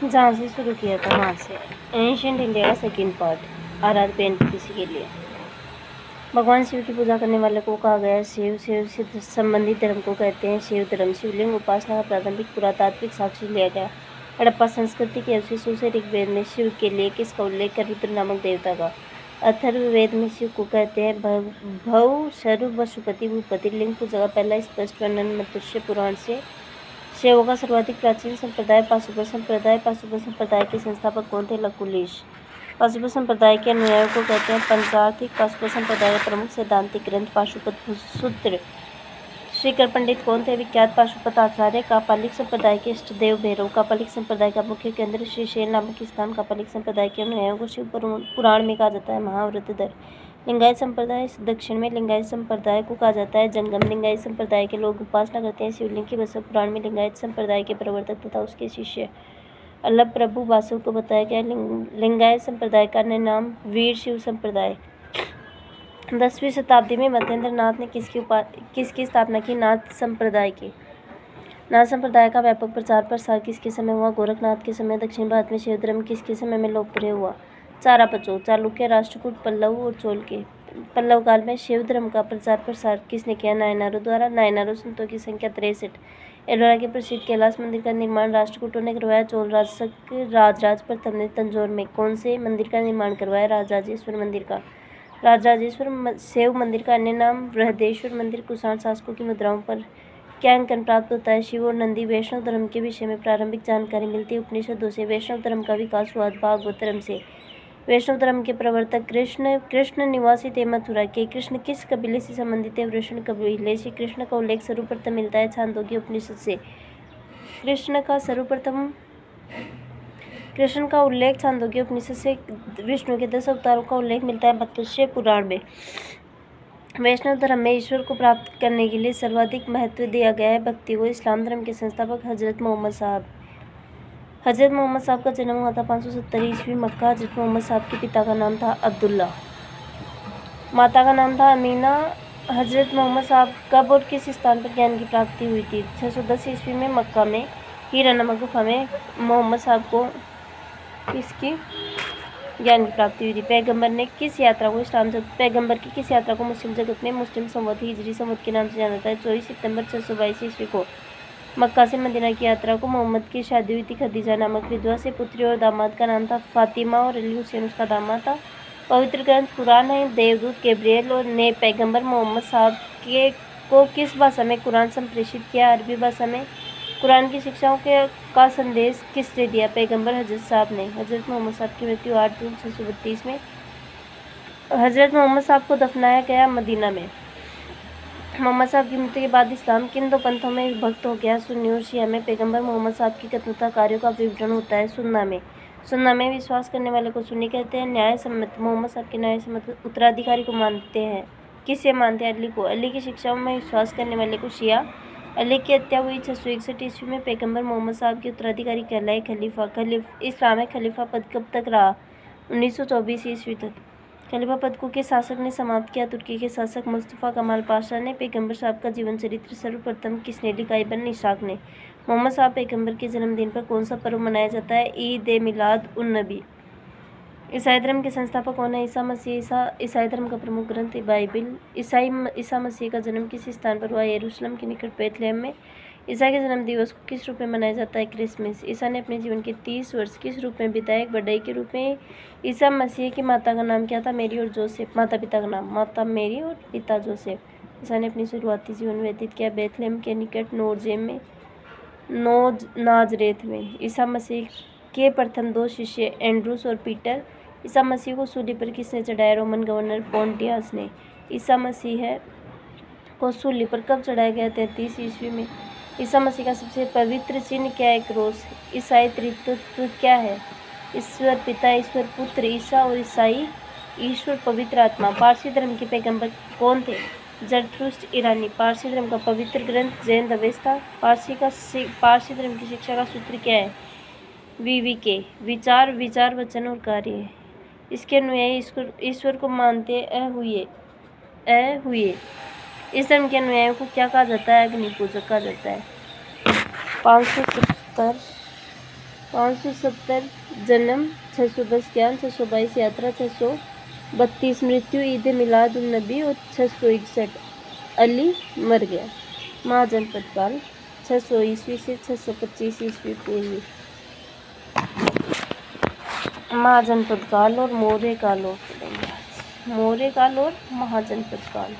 जहाँ से शुरू किया था वहाँ से। एंशियंट इंडिया का सेकेंड पार्ट, आर एनटीपीसी के लिए। भगवान शिव की पूजा करने वाले को कहा गया शिव। शिव से संबंधित धर्म को कहते हैं शिव धर्म। शिवलिंग उपासना का प्रारंभिक पुरातात्विक साक्ष्य लिया गया। हड़प्पा संस्कृति के अवशेषों से ऋग्वेद में शिव के लिए किसका उल्लेख है? रुद्र नामक देवता का। अथर्ववेद में शिव को कहते हैं भव सर्व वसुपति भूपति। लिंग पूजा का पहला स्पष्ट वर्णन मत्स्य पुराण से। शैवों का सर्वाधिक प्राचीन संप्रदाय पाशुपत संप्रदाय। पाशुपत संप्रदाय के संस्थापक कौन थे? लकुलिश। पाशुपत संप्रदाय के अनुयायियों को कहते हैं पंचार्थिक। पाशुपत संप्रदाय का प्रमुख सैद्धांतिक ग्रंथ पाशुपत सूत्र। श्रीकर पंडित कौन थे? विख्यात पाशुपत आचार्य। कापालिक संप्रदाय के इष्टदेव भैरव। कापालिक संप्रदाय का मुख्य केंद्र श्रीशैल नामक स्थान। कापालिक संप्रदाय के अनुयायियों को शिव पुराण में कहा जाता है महाव्रतधर। लिंगायत संप्रदाय दक्षिण में लिंगायत संप्रदाय को कहा जाता है जंगम। लिंगायत संप्रदाय के लोग उपासना करते हैं शिवलिंग की। बसव पुराण में लिंगायत संप्रदाय के प्रवर्तक तथा उसके शिष्य अल्लभ प्रभु वासव को बताया गया। लिंगायत संप्रदाय का अन्य नाम वीर शिव संप्रदाय। 10वीं शताब्दी में महेंद्र नाथ ने किसकी स्थापना की? नाथ संप्रदाय की। नाथ संप्रदाय का व्यापक प्रचार प्रसार किसके समय हुआ? गोरखनाथ के समय। दक्षिण भारत में शैव धर्म किसके समय में लोकप्रिय हुआ? चारापचो। चालुक्य, राष्ट्रकूट, पल्लव और चोल के। पल्लव काल में शैव धर्म का प्रचार प्रसार किसने किया? नायनारों द्वारा। नायनारों संतों की संख्या 63। एलोरा के प्रसिद्ध कैलाश मंदिर का निर्माण राष्ट्रकूटों ने करवाया। चोल राजशक राजराज प्रथम ने तंजौर में कौन से मंदिर का निर्माण करवाया? राजराजेश्वर मंदिर का। राजराजेश्वर शैव मंदिर का अन्य नाम बृहदेश्वर मंदिर। कुषाण शासकों की मुद्राओं पर क्या अंकन प्राप्त होता है? शिव और नंदी। वैष्णव धर्म के विषय में प्रारंभिक जानकारी मिलती है उपनिषदों से। वैष्णव धर्म का विकास हुआ भागवत धर्म से। वैष्णव धर्म के प्रवर्तक कृष्ण निवासी थे मथुरा के। कृष्ण किस कबीले से संबंधित है? वृषण कबीले से। कृष्ण का उल्लेख सर्वप्रथम मिलता है छांदोग्य उपनिषद से। कृष्ण का उल्लेख छांदोग्य उपनिषद से। विष्णु के 10 अवतारों का उल्लेख मिलता है मत्स्य पुराण में। वैष्णव धर्म में ईश्वर को प्राप्त करने के लिए सर्वाधिक महत्व दिया गया है भक्ति को। इस्लाम धर्म के संस्थापक हजरत मोहम्मद साहब। हजरत मोहम्मद साहब का जन्म हुआ था 570 ईस्वी मक्का। हजरत मोहम्मद साहब के पिता का नाम था अब्दुल्ला, माता का नाम था अमीना। हजरत मोहम्मद साहब कब और किस स्थान पर ज्ञान की प्राप्ति हुई थी? 610 ईस्वी में मक्का में हीरा नामक गुफा में मोहम्मद साहब को इसकी ज्ञान की प्राप्ति हुई थी। पैगंबर की किस यात्रा को मुस्लिम जगत में मुस्लिम संवत हिजरी संवत के नाम से जाना जाता है? 24 सितंबर 622 ईस्वी को मक्का से मदीना की यात्रा को मोहम्मद की शादी हुई थी खदीजा नामक विधवा से। पुत्री और दामाद का नाम था फातिमा और अली हुसैन उसका दामाद था। पवित्र ग्रंथ कुरान है। देवदूत गैब्रिएल और ने पैगंबर मोहम्मद साहब को किस भाषा में कुरान संप्रेषित किया? अरबी भाषा में। कुरान की शिक्षाओं का संदेश किसने दिया? पैगंबर हजरत साहब ने। हजरत मोहम्मद साहब की मृत्यु 8 जून 632 में। हजरत मोहम्मद साहब को दफनाया गया मदीना में। मोहम्मद साहब की मृत्यु के बाद इस्लाम किन 2 पंथों में विभक्त हो गया? सुन्नी और शिया में। पैगंबर मोहम्मद साहब की कथनता कार्यों का विवरण होता है सुन्ना में। सुन्ना में विश्वास करने वाले को सुन्नी कहते हैं। न्याय सम्मत। मोहम्मद साहब के न्याय सम्मत उत्तराधिकारी को मानते हैं। किसे मानते हैं? अली को। अली की शिक्षाओं में विश्वास करने वाले को शिया। अली की हत्या हुई 661 ईस्वी में। पैगंबर मोहम्मद साहब के उत्तराधिकारी कहलाए खलीफा। इस्लाम में खलीफा पद कब तक रहा? 1924 ईस्वी तक। खलीफा पद को किस शासक ने समाप्त किया? तुर्की के शासक मुस्तफा कमाल पाशा ने। पैगंबर साहब का जीवन चरित्र सर्वप्रथम किसने लिखा? इब्न इसाक ने। मोहम्मद साहब पैगंबर के जन्मदिन पर कौन सा पर्व मनाया जाता है? ईद ए मिलाद उन नबी। ईसाई धर्म के संस्थापक कौन है? ईसा मसीह। ईसाई धर्म का प्रमुख ग्रंथ बाइबिल। ईसा मसीह का जन्म किस स्थान पर हुआ? यरूशलेम के निकट बेथलेहम में। ईसा के जन्म दिवस को किस रूप में मनाया जाता है? क्रिसमस। ईसा ने अपने जीवन के 30 वर्ष किस रूप में बिताए? एक बढ़ई के रूप में। ईसा मसीह की माता का नाम क्या था? मेरी और जोसेफ। माता पिता का नाम? माता मेरी और पिता जोसेफ। ईसा ने अपनी शुरुआती जीवन व्यतीत किया बेथलेहम के निकट नाजरेत में। ईसा मसीह के प्रथम 2 शिष्य एंड्रूस और पीटर। ईसा मसीह को सूली पर किसने चढ़ाया? रोमन गवर्नर पोंटियस ने। ईसा मसीह को सूली पर कब चढ़ाया गया? 33 ईस्वी में। ईसा मसीह का सबसे पवित्र चिन्ह क्या है? क्रोस। ईसाई त्रित्व क्या है? ईश्वर पिता, ईश्वर पुत्र, ईसा और ईसाई ईश्वर पवित्र आत्मा। पारसी धर्म के पैगंबर कौन थे? जरथुस्त्र ईरानी। पारसी धर्म का पवित्र ग्रंथ जैन अवेस्ता। पारसी धर्म की शिक्षा का सूत्र क्या है? VVK। विचार वचन और कार्य। इसके अनुयायी ईश्वर को मानते हुए इस धर्म के अनुयायियों को क्या कहा जाता है? अग्नि पूजक कहा जाता है। 570 570 जन्म, 610 ज्ञान, 622 यात्रा, 632 मृत्यु, ईद मिलाद उन नबी और 661 अली मर गया। महाजनपद काल 600 ईस्वी से 625 ईस्वी पूर्व। महाजनपद काल और मौर्य काल और मौर्य काल और महाजनपद काल।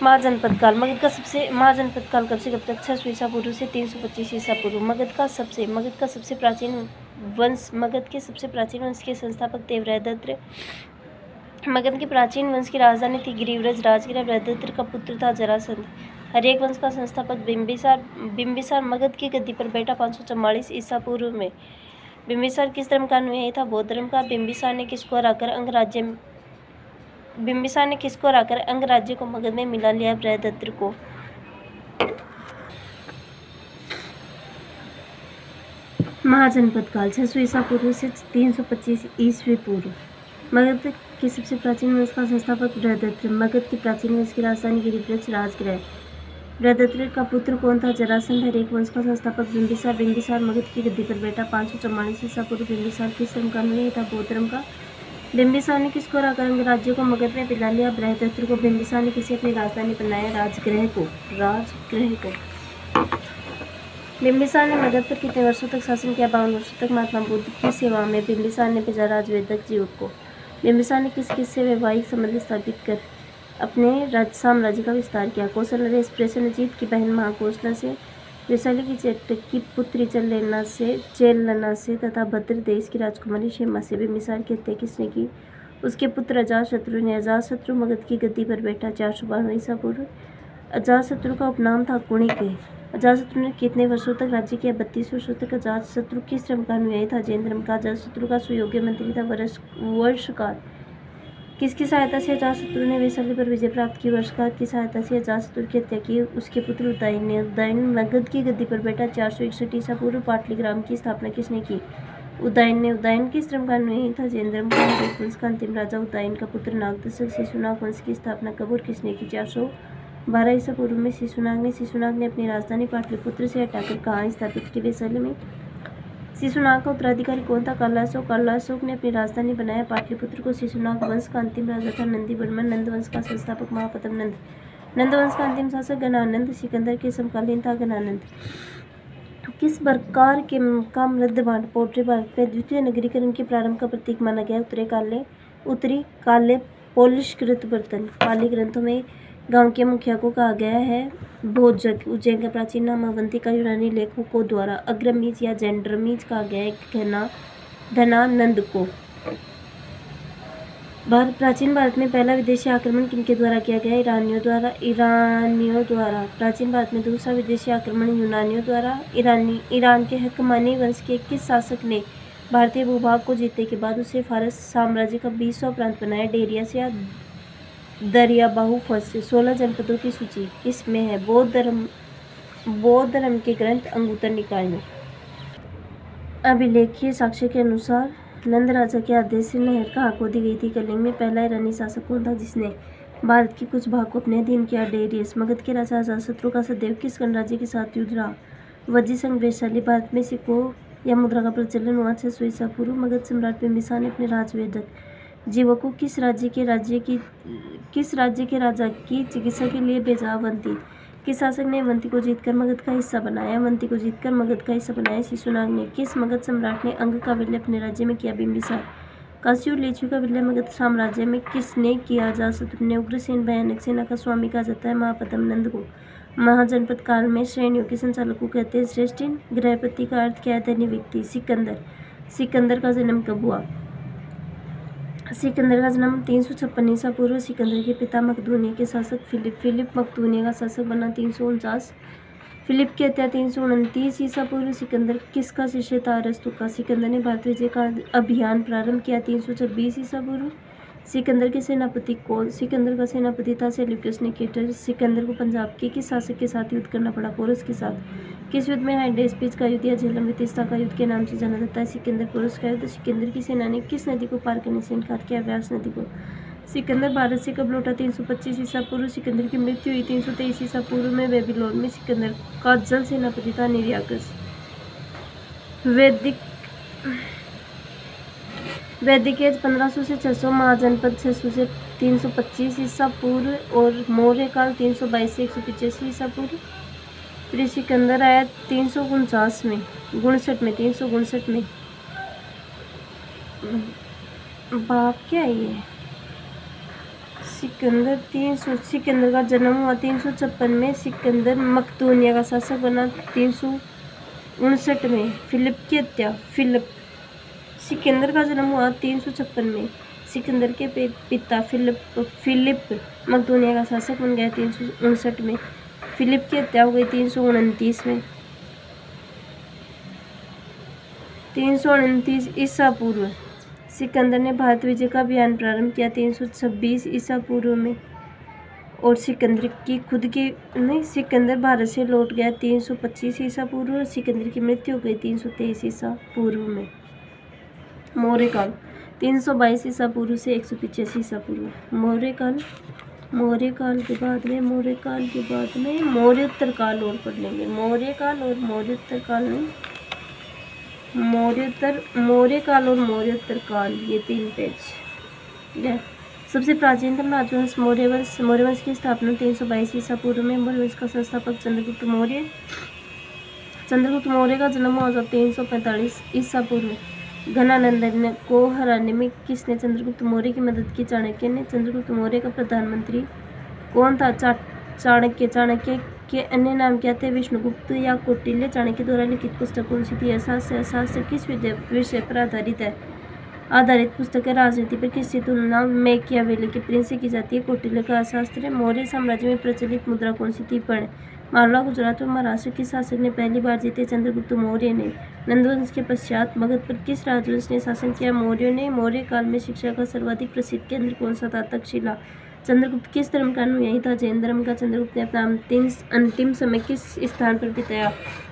महाजनपद काल महाजनपद काल कब से कब तक? 600 ईसा पूर्व से 325 ईसा पूर्व। मगध का सबसे प्राचीन वंश के संस्थापक देवव्रत। मगध के प्राचीन वंश की राजधानी थी गिरिव्रज। राजगिरा वृद्धत्र का पुत्र था जरासंध। हरेक वंश का संस्थापक बिंबिसार मगध की गद्दी पर बैठा 544 ईसा पूर्व में। बिंबिसार किस धर्म का अनुयायी था? बौद्ध धर्म का। बिंबिसार ने किसको हराकर अंग राज्य को मगध में मिला लिया? बृहदत्र को। महाजनपद काल 600 ईसा पूर्व से 325 ईस्वी पूर्व। मगध के सबसे प्राचीन वंश का संस्थापक बृहदत्र। मगध के प्राचीन वंश की राजधानी गिरिव्रज। राजगृह। बृहदत्र का पुत्र कौन था? जरासंध। हरेक वंश का संस्थापक बिंबिसार मगध की गद्दी पर बैठा 544 ईसा पूर्व। बिंबिसार किस धर्म का अनुयायी था? बौद्ध धर्म का। बिंबिसार ने किसको हराकर अंग राज्य को मगध में मिला लिया? बृहदत्र को। बिंबिसार ने किसे अपनी राजधानी बनाया? राजगृह को। बिंबिसार ने मगध पर कितने वर्षों तक शासन किया? 52 वर्षों तक। महात्मा बुद्ध की सेवा में बिंबिसार ने भेजा राजवेदक जीव को। बिंबिसार ने किस से वैवाहिक संबंध स्थापित कर अपने साम्राज्य का विस्तार किया? कौशल नरेश प्रसेनजीत की बहन महाकौशला से, वैशाली की चेटक की पुत्री चेलना से तथा भद्र देश की राजकुमारी क्षेमा से। बिंबिसार की हत्या किसने की? उसके पुत्र अजातशत्रु ने। अजातशत्रु मगध की गद्दी पर बैठा 452 ईसा पूर्व। अजातशत्रु का उपनाम था कुणिक। अजातशत्रु ने कितने वर्षों तक राज्य किया? 32 वर्षों तक। अजातशत्रु किस धर्म का अनुयायी था? जैन धर्म का। अजातशत्रु का सुयोग्य मंत्री था वर्षकार। किसकी सहायता से अजातशत्रु ने वैशाली पर विजय प्राप्त की? वर्षकार की सहायता से अजातशत्रु की हत्या की उसके पुत्र उदयन ने। उदयन मगध की गद्दी पर बैठा 461 ईसा पूर्व। पाटलिग्राम की स्थापना किसने की? उदयन ने। उदयन किस धर्म का अनुयायी था? जैन धर्म का। हरेक वंश का अंतिम राजा उदयन का पुत्र नागदशक। शिशुनाग वंश की स्थापना कब और किसने की? 412 ईसा पूर्व में शिशुनाग ने अपनी राजधानी पाटलिपुत्र से हटाकर कहाँ स्थापित की? वैशाली में। शिशुनाग का उत्तराधिकारी कौन था? कालाशोक। कालाशोक ने अपनी राजधानी बनाया पाटलिपुत्र को। शिशुनाग वंश का अंतिम राजा था नंदीवर्मन। नंद वंश का संस्थापक महापद्म नंद। नंद वंश का अंतिम शासक घनानंद। सिकंदर के समकालीन था घनानंद। किस प्रकार का मृद पोट्री भारत में द्वितीय नगरीकरण के प्रारंभ का प्रतीक माना गया? उत्तरी काले पोलिशकृत बर्तन। पाली ग्रंथों में गांव के मुखिया को कहा गया है भोजक। उज्जैन का प्राचीन नाम अवंती का यूनानी लेखकों द्वारा अग्रमीज या जेंड्रमीज कहा गया है धनानंद को। प्राचीन भारत में पहला विदेशी आक्रमण किनके द्वारा किया गया? ईरानियों द्वारा। प्राचीन भारत में दूसरा विदेशी आक्रमण यूनानियों द्वारा। ईरान के हकमानी वंश के किस शासक ने भारतीय भूभाग को जीतने के बाद उसे फारस साम्राज्य का 20वां प्रांत बनाया? डेरियस या दरियाबाहु फर्स्ट। 16 जनपदों की सूची किसमें है? बौद्ध धर्म के ग्रंथ अंगुत्तर निकाय में। अभिलेखीय साक्ष्य के अनुसार नंद राजा के आदेश से नहर कहाँ खोदी गई थी? कलिंग में। पहला ईरानी शासक कौन था जिसने भारत के कुछ भाग को अपने अधीन किया? डेरियस। मगध के राजा अजातशत्रु का सदैव किस गणराज्य के साथ युद्ध रहा? वज्जी संघ। वैशाली। भारत में सिक्कों या मुद्रा का प्रचलन हुआ 600 ईसा पूर्व। मगध सम्राट बिंबिसार ने अपने राजवेदक जीवों को किस राज्य के राजा की चिकित्सा के लिए भेजा? अवंती। किस शासक ने अवंती को जीतकर मगध का हिस्सा बनाया? शिशुनाग ने। किस मगध सम्राट ने अंग का विलय अपने राज्य में किया? बिंबिसार। काशी और लिच्छवी का विलय मगध साम्राज्य में किसने किया? अजातशत्रु ने। उग्रसेन भयानक सेना का स्वामी कहा जाता है महापद्म नंद को। महाजनपद काल में श्रेणियों के संचालक को कहते हैं श्रेष्ठीन। गृहपति का अर्थ क्या है? धनी व्यक्ति। सिकंदर का जन्म कब हुआ? सिकंदर का जन्म 356 ईसा पूर्व। सिकंदर के पिता मकदूनिया के शासक फिलिप मकदूनिया का शासक बना 349। फिलिप की हत्या 329 ईसा पूर्व। सिकंदर किसका शिष्य था? अरस्तु का। सिकंदर ने भारत विजय का अभियान प्रारंभ किया 326 ईसा पूर्व। सिकंदर के सेनापति कौन? सिकंदर का सेनापति था सेल्यूकस निकेटर। सिकंदर को पंजाब के किस शासक के साथ युद्ध करना पड़ा? पोरस के साथ। किस युद्ध में हाइडेस्पिस का युद्ध या झेलम वितिस्ता का युद्ध के नाम से जाना जाता है? सिकंदर पोरस का युद्ध। सिकंदर की सेना ने किस नदी को पार करने से इनकार किया? व्यास नदी को। सिकंदर भारत से कब लौटा? 325 ईसा पूर्व। सिकंदर की मृत्यु हुई 323 ईसा पूर्व में बेबीलोन में। सिकंदर का जल सेनापति था निर्याकस। वैदिक वैदिक एज 1500 से 600, महाजनपद 600 से 325 ईसा पूर्व और मौर्य काल 322 से 185 ईसा पूर्व। फिर सिकंदर आया 359 में 359 में। बाप क्या है ये? सिकंदर का जन्म हुआ 356 में। सिकंदर मकदूनिया का शासक बना 359 में। फिलिप की हत्या। सिकंदर का जन्म हुआ 356 में। सिकंदर के पिता फिलिप मकदूनिया का शासक बन गया 359 में। फिलिप की हत्या हो गई 329 में। 329 ईसा पूर्व। सिकंदर ने भारत विजय का अभियान प्रारंभ किया 326 ईसा पूर्व में। और सिकंदर भारत से लौट गया 325 ईसा पूर्व और सिकंदर की मृत्यु हो गई 323 ईसा पूर्व में। मौर्य काल 322 ईसा पूर्व से 185 ईसा पूर्व। मौर्य काल के बाद में मौर्योत्तर काल और पढ़ लेंगे। मौर्य काल और मौर्योत्तर काल, ये 3 पेज। सबसे प्राचीनतम राजवंश मौर्य वंश की स्थापना 322 ईसा पूर्व में। मौर्य वंश का संस्थापक चंद्रगुप्त मौर्य का जन्म हुआ 345 ईसा पूर्व। घनानंद को हराने में किसने चंद्रगुप्त मौर्य की मदद की? चाणक्य ने। चंद्रगुप्त मौर्य का प्रधानमंत्री कौन था? चाणक्य के अन्य नाम क्या थे? विष्णुगुप्त या कौटिल्य। चाणक्य द्वारा लिखित पुस्तक कौन सी थी? अर्थशास्त्र किस विषय पर आधारित है? पुस्तक है। राजनीति पर किसकी तुलना मैकियावेली के प्रिंस से की जाती है? कौटिल्य का अर्थशास्त्र। मौर्य साम्राज्य में प्रचलित मुद्रा कौन सी थी? पर्ण। मालवा, गुजरात और महाराष्ट्र के शासक ने पहली बार जीते? चंद्रगुप्त मौर्य ने। नंदवंश के पश्चात मगध पर किस राजवंश ने शासन किया? मौर्य ने। मौर्य काल में शिक्षा का सर्वाधिक प्रसिद्ध केंद्र कौन सा था? तक्षशिला। चंद्रगुप्त किस धर्म का अनुयायी था? जैन धर्म का। चंद्रगुप्त ने अपना अंतिम समय किस स्थान पर बिताया?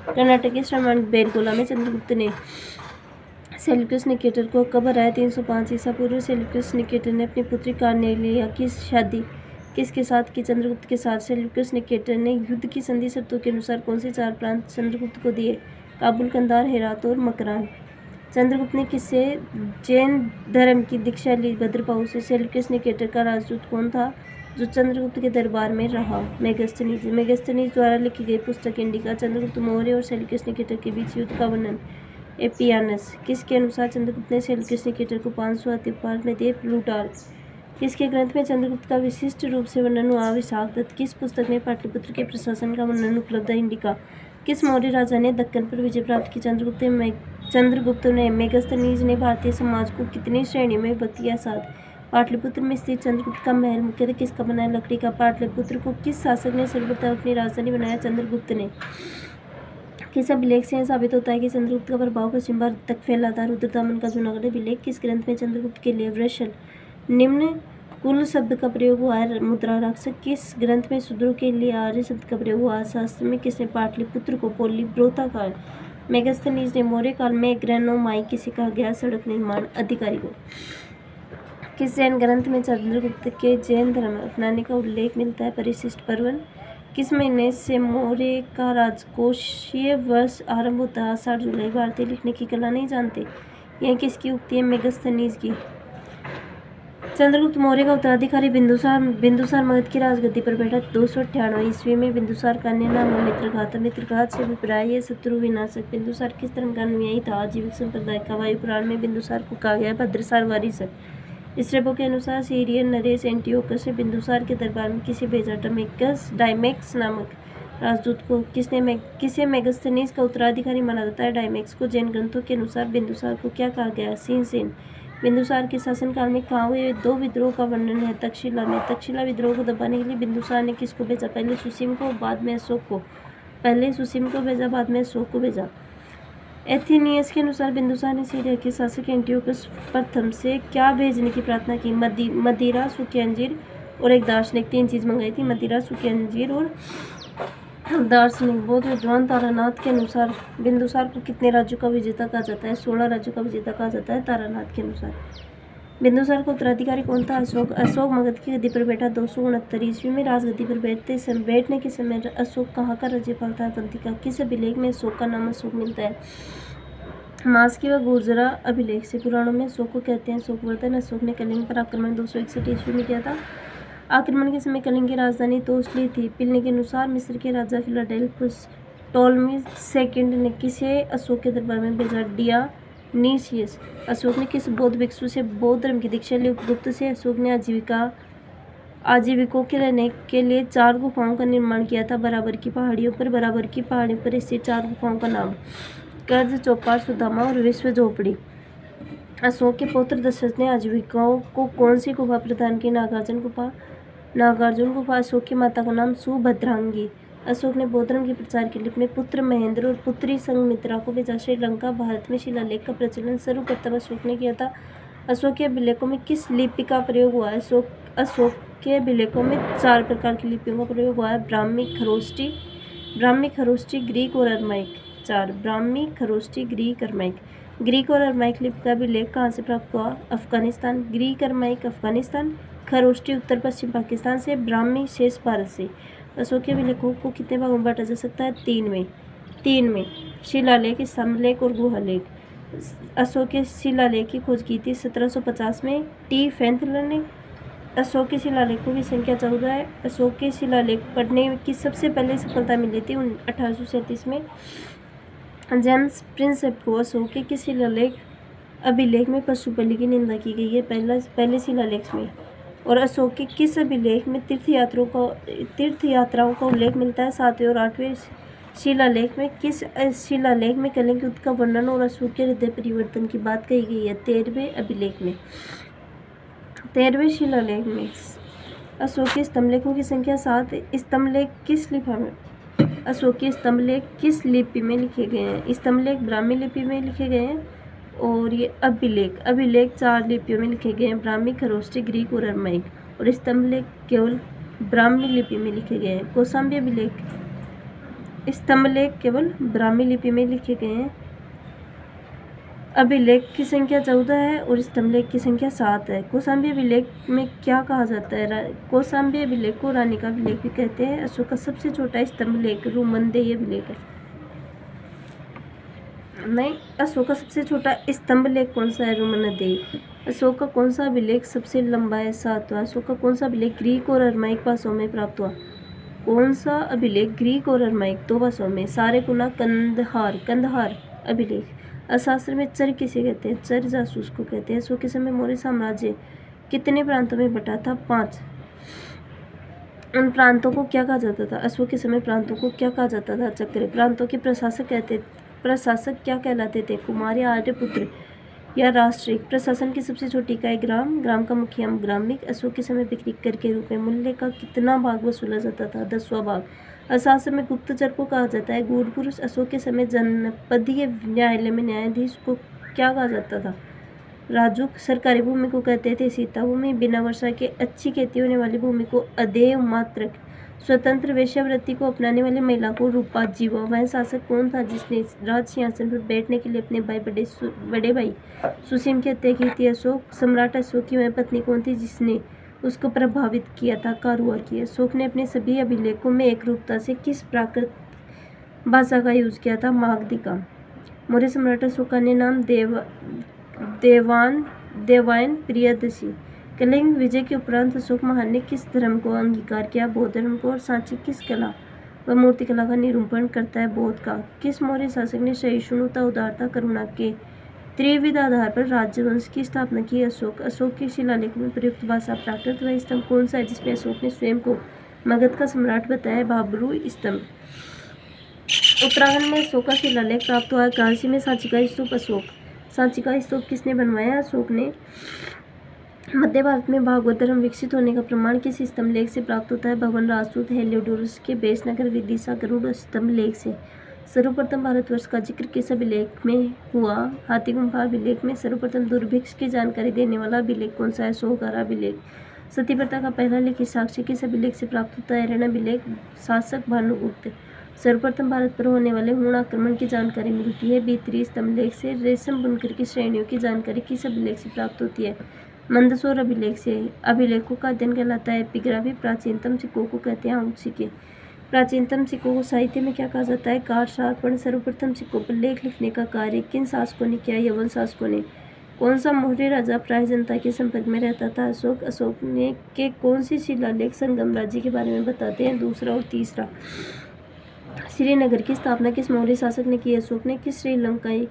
कर्नाटक के श्रवणबेलगोला में। चंद्रगुप्त ने सेल्यूकस निकेटर को कब हराया? 305 ईसा पूर्व। सेल्यूकस निकेटर ने अपनी पुत्री कार्नेलिया की शादी किसके साथ की? चंद्रगुप्त के साथ। सेल्यूकस निकेटर ने युद्ध की संधि शर्तों के अनुसार कौन से 4 प्रांत चंद्रगुप्त को दिए? काबुल, कंधार, हेरात और मकरान। चंद्रगुप्त ने किससे जैन धर्म की दीक्षा ली? भद्रपाहु से। सेल्यूकस निकेटर का राजदूत कौन था जो चंद्रगुप्त के दरबार में रहा? मेगास्थनीज द्वारा लिखी गई पुस्तक इंडिका। चंद्रगुप्त मौर्य और सेल्यूकस निकेटर के बीच युद्ध का वर्णन। एपियानस। किसके अनुसार चंद्रगुप्त ने सेल्यूकस निकेटर को 500 हाथी उपहार में दिए? प्लूटार्क। किसके ग्रंथ में चंद्रगुप्त का विशिष्ट रूप से वर्णन हुआ? विशाखदत्त। किस पुस्तक में पाटलिपुत्र के प्रशासन का वर्णन उपलब्ध है? इंडिका। किस मौर्य राजा ने दक्कन पर विजय प्राप्त की? चंद्रगुप्त ने। मेगास्थनीज ने भारतीय समाज को कितनी श्रेणियों में विभक्त किया? 7। पाटलिपुत्र में स्थित चंद्रगुप्त का महल मुख्यतः किसका बना है? लकड़ी का। पाटलिपुत्र को किस शासक ने सर्वप्रथम अपनी राजधानी बनाया? चंद्रगुप्त ने। किस अभिलेख से यह साबित होता है कि चंद्रगुप्त का प्रभाव पश्चिम भारत तक फैला था? रुद्रताम्र का जूनागढ़ अभिलेख। किस ग्रंथ में चंद्रगुप्त के लिए वृषल निम्न कुल शब्द का प्रयोग हुआ है? मुद्रा राक्षस। किस ग्रंथ में शूद्रों के लिए आर्य शब्द का प्रयोग हुआ? शास्त्र में किसने पाटलिपुत्र को पोलिब्रोथा कहा है? मेगास्थनीज ने। मौर्य काल में एग्रेनोमाई किसे कहा गया? सड़क निर्माण अधिकारी को। किस जैन ग्रंथ में चंद्रगुप्त के जैन धर्म अपनाने का उल्लेख मिलता है? परिशिष्ट पर्व। किस महीने से मौर्य का राजकोषीय वर्ष आरंभ होता है? आषाढ़, जुलाई। भारतीय लिखने की कला नहीं जानते, यह किसकी उक्ति है? मेगास्थनीज की। चंद्रगुप्त मौर्य का उत्तराधिकारी बिंदुसार मगध की राजगद्दी पर बैठा 298 ईस्वी में। बिंदुसार का अन्य नाम है मित्रघात। मित्रघात से अभिप्राय है शत्रु विनाशक। बिंदुसार किस धर्म का अनुयायी था? आजीविक संप्रदाय का। वायु पुराण में बिंदुसार को कहा गया है भद्रसार वारिसक। स्ट्रेबो के अनुसार सीरियन नरेश एंटियोकस ने बिंदुसार के दरबार में किसे भेजा? डायमेक्स नामक राजदूत को। किसे मेगास्थनीज का उत्तराधिकारी माना जाता है? डायमेक्स को। जैन ग्रंथों के अनुसार बिंदुसार को क्या कहा गया? सिंहसेन। बिंदुसार के शासनकाल में कहाँ हुए 2 विद्रोह का वर्णन है? तक्षशिला में। तक्षशिला विद्रोह को दबाने के लिए बिंदुसार ने किसको भेजा? पहले सुसीम को, बाद में अशोक को। पहले सुसीम को भेजा, बाद में अशोक को भेजा। एथेनियस के अनुसार बिंदुसार ने सीरिया के शासक एंटियोकस प्रथम से क्या भेजने की प्रार्थना की? मदिरा, सूखे अंजीर और एक दार्शनिक। 3 चीज मंगाई थी, मदिरा, सूखे अंजीर और दार्शनिक। बौद्ध विद्वान तारानाथ के अनुसार बिंदुसार को कितने राज्यों का विजेता कहा जाता है? 16 राज्यों का विजेता कहा जाता है तारानाथ के अनुसार। बिंदुसार का उत्तराधिकारी कौन था? अशोक मगध की गद्दी पर बैठा 269 ईस्वी में। राजगद्दी पर बैठने के समय अशोक कहाँ का राज्यपाल था? अवंती का। किस अभिलेख में अशोक का नाम अशोक मिलता है? मास्की व गुर्जरा अभिलेख से पुराणों में अशोक को कहते हैं अशोकवर्धन। अशोक ने कलिंग पर आक्रमण 261 ईस्वी में किया था। आक्रमण के समय कलिंग की राजधानी तोसली थी। प्लिनी के अनुसार मिस्र के राजा फिलाडेल्फस टोलमी सेकंड ने किसे अशोक के दरबार में भेजा? डियोनीसियस। अशोक ने किस बौद्ध भिक्षु से बौद्ध धर्म की दीक्षा ली? उपगुप्त से। अशोक ने आजीविकों के रहने के लिए 4 गुफाओं का निर्माण किया था बराबर की पहाड़ियों पर। बराबर की पहाड़ियों पर स्थित 4 गुफाओं का नाम? कर्ज, चौपाल, सुदामा और विश्व झोपड़ी। अशोक के पौत्र दशरथ ने आजीविकाओं को कौन सी गुफा प्रदान की? नागार्जुन गुफा। नागार्जुन गुफा। अशोक की माता का नाम सुभद्रांगी। अशोक ने बौद्ध धर्म के प्रचार के लिए अपने पुत्र महेंद्र और पुत्री संघमित्रा को भेजा। श्रीलंका। भारत में शिलालेख का प्रचलन सर्वप्रथम अशोक ने किया था। अशोक के अभिलेखों में किस लिपि का प्रयोग हुआ है? अशोक के अभिलेखों में 4 प्रकार की लिपियों का प्रयोग हुआ है। ब्राह्मी, खरोष्टी, ग्रीक और Aramaic. 4 Brahmi, Kharosthi, Greek, Aramaic. Greek और अरमाइक लिपि का अभिलेख कहाँ से प्राप्त हुआ? अफगानिस्तान। ग्रीक, अरमाइक अफगानिस्तान, खरोष्टी उत्तर पश्चिम पाकिस्तान से, ब्राह्मी शेष भारत से। अशोक के अभिलेखों को कितने भागों में बांटा जा सकता है? 3 में। शिलालेख, स्तंभलेख और गुहालेख। अशोक के शिलालेख की खोज की थी 1750 में टी फैंथलर ने। अशोक के शिलालेखों की संख्या 14 है। अशोक के शिलालेख पढ़ने की सबसे पहले सफलता मिली थी 1837 में जेम्स प्रिंसेप को। अशोक के किस शिलालेख अभिलेख में पशु बलि की निंदा की गई है? पहले शिलालेख में। और अशोक के किस अभिलेख में तीर्थ यात्राओं का उल्लेख मिलता है? 7वें और 8वें शिलालेख में। किस शिलालेख में कलिंग युद्ध का वर्णन और अशोक के हृदय परिवर्तन की बात कही गई है? 13वें अभिलेख में। 13वें शिलालेख में। अशोक के स्तंभलेखों की संख्या 7 है। स्तंभलेख किस लिपि में? अशोक के स्तंभलेख किस लिपि में लिखे गए हैं? स्तंभलेख ब्राह्मी लिपि में लिखे गए हैं। और ये अभिलेख 4 लिपियों में लिखे गए हैं, ब्राह्मी, खरोष्टी, ग्रीक और अरमाइक। और स्तंभलेख केवल ब्राह्मी लिपि में लिखे गए हैं। कौशाम्बी अभिलेख, स्तंभलेख केवल ब्राह्मी लिपि में लिखे गए हैं। अभिलेख की संख्या 14 है और स्तंभलेख की संख्या 7 है। कौशाम्बी अभिलेख में क्या कहा जाता है? कौशाम्बी अभिलेख को रानी का अभिलेख भी कहते हैं। अशोक का सबसे छोटा स्तंभलेख रुमनदेही अभिलेख है। नहीं, अशोक का सबसे छोटा स्तंभलेख कौन सा है? रुमनदेही। अशोक का कौन सा अभिलेख सबसे लंबा है? 7वां। अशोक का कौन सा अभिलेख ग्रीक और अरमाइक भाषाओं में प्राप्त हुआ? कौन सा अभिलेख ग्रीक और अरमाइक 2 भाषाओं में? सारेकुना, कंदहार अभिलेख। अशास्त्र में चर किसे कहते हैं? चर जासूस को कहते हैं। अशोक के समय मौर्य साम्राज्य कितने प्रांतों में बटा था? 5। उन प्रांतों को क्या कहा जाता था? अशोक के समय प्रांतों को क्या कहा जाता था? चक्र। प्रांतों के प्रशासक क्या कहलाते थे? कुमार या आर्यपुत्र या राष्ट्रिक। प्रशासन की सबसे छोटी इकाई ग्राम का मुखिया ग्रामिक। अशोक के समय बिक्री कर के रूप में मूल्य का कितना भाग वसूला जाता था? 10वां भाग। अशास्त्र में गुप्तचर को कहा जाता है गूढ़ पुरुष। अशोक के समय जनपदीय न्यायालय में न्यायाधीश को क्या कहा जाता था? राजुक। सरकारी भूमि को कहते थे सीता भूमि। बिना वर्षा के अच्छी खेती होने वाली भूमि को अदेव मात्रक। स्वतंत्र वेश्यावृत्ति को अपनाने वाली महिला को रूपा जीवा। वह शासक कौन था जिसने राज सिंहासन पर बैठने के लिए अपने बड़े भाई सुसीम की हत्या की थी? अशोक। सम्राट अशोक की वह पत्नी कौन थी जिसने उसको प्रभावित किया था? कारुआ की। अशोक ने अपने सभी अभिलेखों में एक रूपता से किस प्राकृत भाषा का यूज किया था? मागधी का। मौर्य सम्राट अशोक का अन्य नाम देवायन प्रियदर्शी। कलिंग विजय के उपरांत अशोक महान ने किस धर्म को अंगीकार किया? बौद्ध धर्म को। और सांची किस कला व मूर्तिकला का निरूपण करता है? बौद्ध का। किस मौर्य शासक ने सहिष्णुता, उदारता, करुणा के त्रिविध आधार पर राजवंश की स्थापना की? अशोक। अशोक के शिलालेखों में प्रयुक्त भाषा प्राकृत। वह स्तंभ कौन सा है जिसमें अशोक ने स्वयं को मगध का सम्राट बताया? भाब्रू स्तंभ। उत्तराखंड में अशोक का शिलालेख प्राप्त हुआ है। काशी में सांची का स्तूप। अशोक। सांची का स्तूप किसने बनवाया? अशोक ने। मध्य भारत में भागवत धर्म विकसित होने का प्रमाण किस स्तंभलेख से प्राप्त होता है? भवन, राजसूत, हेलियोडोरस के बेसनगर, विदिशा, गरुड़ स्तंभलेख से। सर्वप्रथम भारतवर्ष का जिक्र किस अभिलेख में हुआ? हाथी गुम्फा अभिलेख में। सर्वप्रथम दुर्भिक्ष की जानकारी देने वाला अभिलेख कौन सा है? सोहगारा अभिलेख। सती प्रथा का पहला लिखित साक्ष्य किस अभिलेख से प्राप्त होता है? ऋण अभिलेख। शासक भानुगुप्त। सर्वप्रथम भारत पर होने वाले हुण आक्रमण की जानकारी मिलती है भीतरी स्तंभलेख से। रेशम बुनकर की श्रेणियों की जानकारी किस अभिलेख से प्राप्त होती है? मंदसौर अभिलेख से। अभिलेखों का अध्ययन कहलाता है एपिग्राफी। प्राचीनतम सिक्कों को कहते हैं आउट सिक्के। प्राचीनतम सिक्कों को साहित्य में क्या कहा जाता है? काठ शार्पण। सर्वप्रथम सिक्कों पर लेख लिखने का कार्य किन शासकों ने किया? यवन शासकों ने। कौन सा मौर्य राजा प्राय जनता के संपर्क में रहता था? अशोक ने के कौन सी शिलालेख संगम राज्य के बारे में बताते हैं? दूसरा और तीसरा। श्रीनगर की स्थापना किस मौर्य शासक ने की? अशोक ने। किस श्रीलंकाई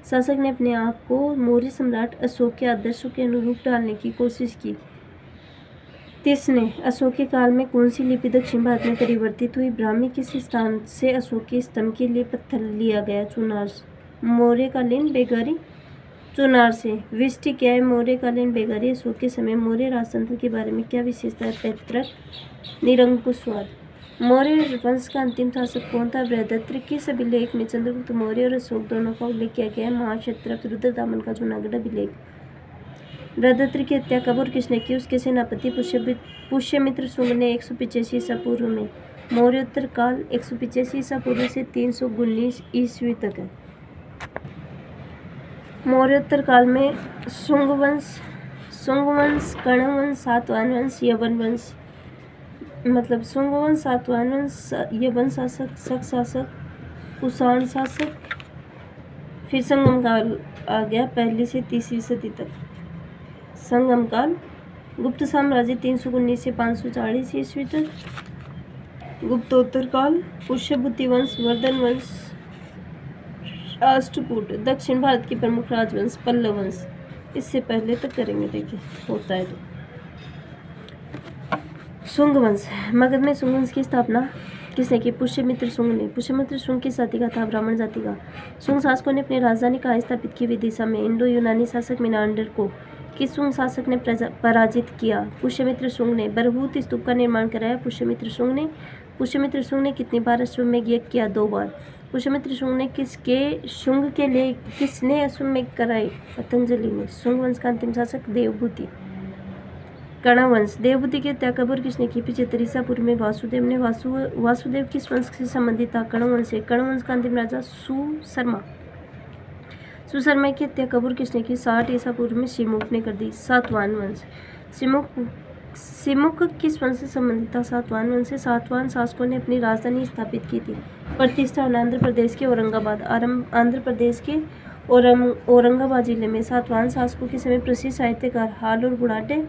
शासक ने अपने आप को मौर्य सम्राट अशोक के आदर्शों के अनुरूप ढालने की कोशिश की? किसने? अशोक के काल में कौन सी लिपि दक्षिण भारत में परिवर्तित हुई? ब्राह्मी। किस स्थान से अशोक के स्तंभ के लिए पत्थर लिया गया? चुनार। मौर्यकालीन बेगारी। चुनार से। विष्टि क्या है? मौर्यकालीन बेगारी। अशोक के समय मौर्य राजतंत्र के बारे में क्या विशेषता है? पैतृक निरंकुशवाद। मौर्य वंश का अंतिम शासक कौन था? बृहदत्त। किस अभिलेख में चंद्रगुप्त मौर्य और अशोक दोनों का उल्लेख किया गया है? महाक्षत्रप रुद्रदामन का जूनागढ़ अभिलेख। बृहदत्त की हत्या कब और किसने की? उसके सेनापति पुष्यमित्र शुंग ने 185 ईसा पूर्व में। मौर्योत्तर काल 185 ईसा पूर्व से 319 ईस्वी तक है। मौर्योत्तर काल में शुंग वंश, कर्ण वंश, सातवाहन वंश, यवन वंश, मतलब शुंग वंश, सातवाहन वंश, यवन शासक, शक शासक, कुषाण शासक, फिर संगम काल आ गया 1ली से 3वीं सदी तक। संगम काल। गुप्त साम्राज्य 319 से 540 ईस्वी तक। गुप्तोत्तर काल पुष्यभूति वंश, वर्धन वंश, राष्ट्रकूट। दक्षिण भारत के प्रमुख राजवंश पल्लव वंश। इससे पहले तक करेंगे, देखिए होता है तो। शुंग वंश। मगध में शुंग वंश की स्थापना किसने की? पुष्यमित्र शुंग ने। पुष्यमित्र शुंग किस जाति का था? ब्राह्मण जाति का। शुंग शासकों ने अपनी राजधानी कहाँ स्थापित की? विदिशा में। इंडो यूनानी शासक मिनांडर को किस शुंग शासक ने पराजित किया? पुष्यमित्र शुंग ने। बरहूत स्तूप का निर्माण कराया पुष्यमित्र शुंग ने। पुष्यमित्र शुंग ने कितनी बार अश्वमेध यज्ञ किया? 2 बार। पुष्यमित्र शुंग ने शुंग के लिए किसने अश्वमेध कराई? पतंजलि ने। शुंग वंश का अंतिम शासक देवभूति। कर्ण वंश। देवभूति की हत्या कब और किसने की? 75 ईसा पूर्व में वासुदेव ने। वासुदेव किस वंश से संबंधित था? कर्ण वंश से। कर्ण वंश का अंतिम राजा सुशर्मा। सुशर्मा की हत्या कब और किसने की? 60 ईसा पूर्व में सिमुक ने कर दी। सातवाहन वंश। सिमुक किस वंश से संबंधित था? सातवाहन वंश से। सातवाहन शासकों ने अपनी राजधानी स्थापित की थी। प्रतिष्ठान आंध्र प्रदेश के औरंगाबाद। आंध्र प्रदेश के औरंगाबाद जिले में। सातवाहन शासकों के समय प्रसिद्ध साहित्यकार हाल और गुणाढ्य।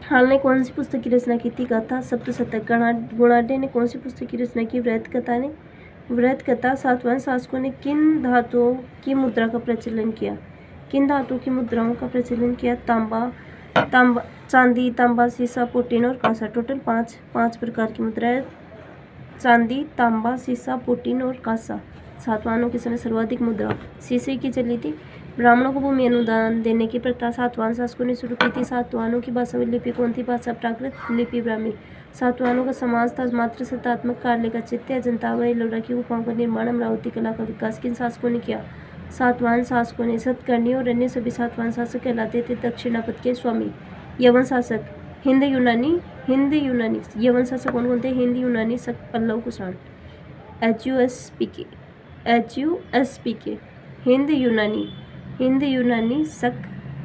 हाल ने कौन सी पुस्तक की रचना की थी? गाथा सप्तशतक। गुणाढ्य ने कौन सी पुस्तक की रचना की? व्रत कथा ने। व्रत कथा। सातवाहन शासकों ने किन धातुओं की मुद्रा का प्रचलन किया? किन धातुओं की मुद्राओं का प्रचलन किया? चांदी, तांबा, सीसा, पोटीन और कांसा। टोटल 5 प्रकार की मुद्राएं। चांदी, तांबा, सीसा, पोटीन और कांसा। सातवाहनों के समय सर्वाधिक मुद्रा शीशे की चली थी। ब्राह्मणों को भूमि अनुदान देने की प्रथा सातवाहन शासकों ने शुरू की थी। सातवाहनों की भाषा में लिपि कौन थी? भाषा प्राकृत, लिपि ब्राह्मी। सातवाहनों का समाज था मात्र सत्तात्मक कार्य का चित्त। अजंता व एलोरा की गुफाओं का निर्माण, अमरावती कला का विकास किन शासकों ने किया? सातवाहन शासकों ने। सतकर्णी और अन्य सभी सातवाहन शासक कहलाते थे दक्षिणापथ के स्वामी। यवन शासक। हिंद यूनानी। यवन शासक कौन कौन थे? हिंद यूनानी, शक, पल्लव, कुषाण। HUSPK। हिंद यूनानी, शक,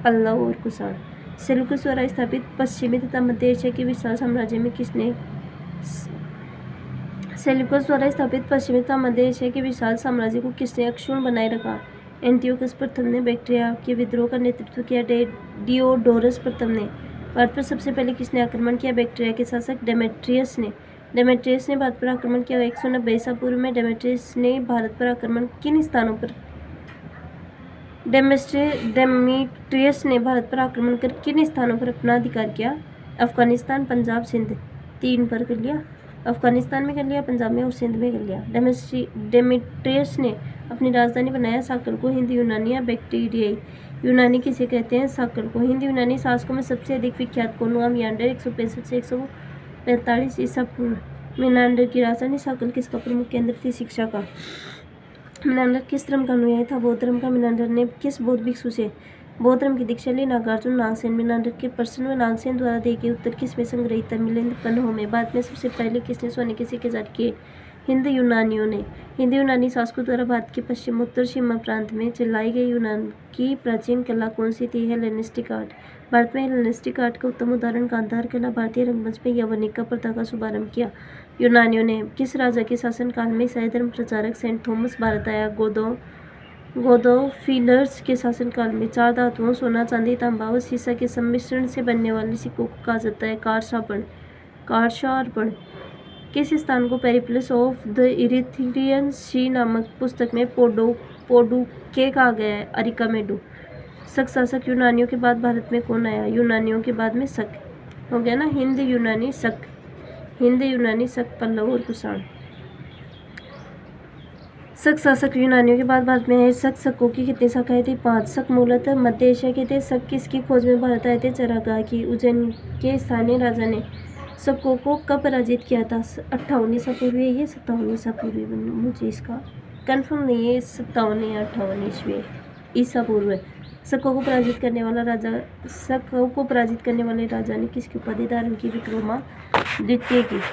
पल्लव और कुषाण। सेल्यूकस द्वारा स्थापित पश्चिमी तथा मध्य एशिया के विशाल साम्राज्य में किसने? सेल्यूकस द्वारा स्थापित पश्चिमी तथा मध्य एशिया के विशाल साम्राज्य को किसने अक्षुण्ण बनाए रखा? एंटियोकस प्रथम ने। बैक्ट्रिया के विद्रोह का नेतृत्व किया डियोडोरस प्रथम ने। भारत पर सबसे पहले किसने आक्रमण किया? बैक्ट्रिया के शासक डेमेट्रियस ने। डेमेट्रियस ने भारत पर आक्रमण किया 190 ईसा पूर्व में। डेमेट्रियस ने भारत पर आक्रमण किन स्थानों पर? डेमेट्रियस ने भारत पर आक्रमण कर किन स्थानों पर अपना अधिकार किया? अफगानिस्तान, पंजाब, सिंध। 3 पर कर लिया। अफगानिस्तान में कर लिया, पंजाब में और सिंध में कर लिया। डेमेट्रियस ने अपनी राजधानी बनाया साकल को। हिंद यूनानी या बैक्ट्रियाई यूनानी किसे कहते हैं? साकल को। हिंद यूनानी शासकों में सबसे अधिक विख्यात कौन हुआ? मिनांडर 165 से 145 ईसा पूर्व। मिनांडर की राजधानी साकल किसका प्रमुख केंद्र थी? शिक्षा का। मिनांडर किस धर्म का अनुयायी था? बौद्ध धर्म का। मिनांडर ने किस बौद्ध भिक्षु से बौद्ध धर्म की दीक्षा ली? नागार्जुन, नागसेन। मिनांडर के प्रश्न व नागसेन द्वारा दिए गए उत्तर किसमें संग्रहित है? मिलिंद पन्हों में। भारत में सबसे पहले किसने सोने के सिक्के जारी किए? हिंद यूनानी शासकों द्वारा भारत के पश्चिमोत्तर सीमा प्रांत में चलाई गई यूनान की प्राचीन कला कौन सी थी? Hellenistic art. भारत में हेलेनिस्टिक आर्ट का उत्तम उदाहरण गांधार कला। भारतीय रंगमंच में यवनिका प्रथा का शुभारंभ किया यूनानियों ने। किस राजा के शासनकाल में ईसाई धर्म प्रचारक सेंट थॉमस भारत आया? गोदोफिलर्स के शासनकाल में। चार धातुओं सोना, चांदी, तांबा व सीसा के सम्मिश्रण से बनने वाले सिक्कों को कहा जाता है कारशार्पण। किस स्थान को पेरिप्लस ऑफ द इरिथ्रियन सी नामक पुस्तक में पोडुके कहा गया है? अरिकामेडू। शक शासक यूनानियों के बाद भारत में कौन आया? यूनानियों के बाद में शक हो गया ना। हिंद यूनानी शक, पल्लव और कुषाण। शक शासक यूनानियों के बाद भारत में आए। शकों की कितनी शाखाएं थी? 5। शक मूलतः मध्य एशिया के थे। शक किसकी खोज में भारत आए थे? चरागाह की। उज्जैन के स्थानीय राजा ने शकों को कब पराजित किया था? 58 ईसा पूर्व। ये 57 ईसा पूर्व, मुझे इसका कंफर्म नहीं है, 57 या 58 ईसा पूर्व। शकों को पराजित करने वाले राजा ने किसकी उपाधि धारण की?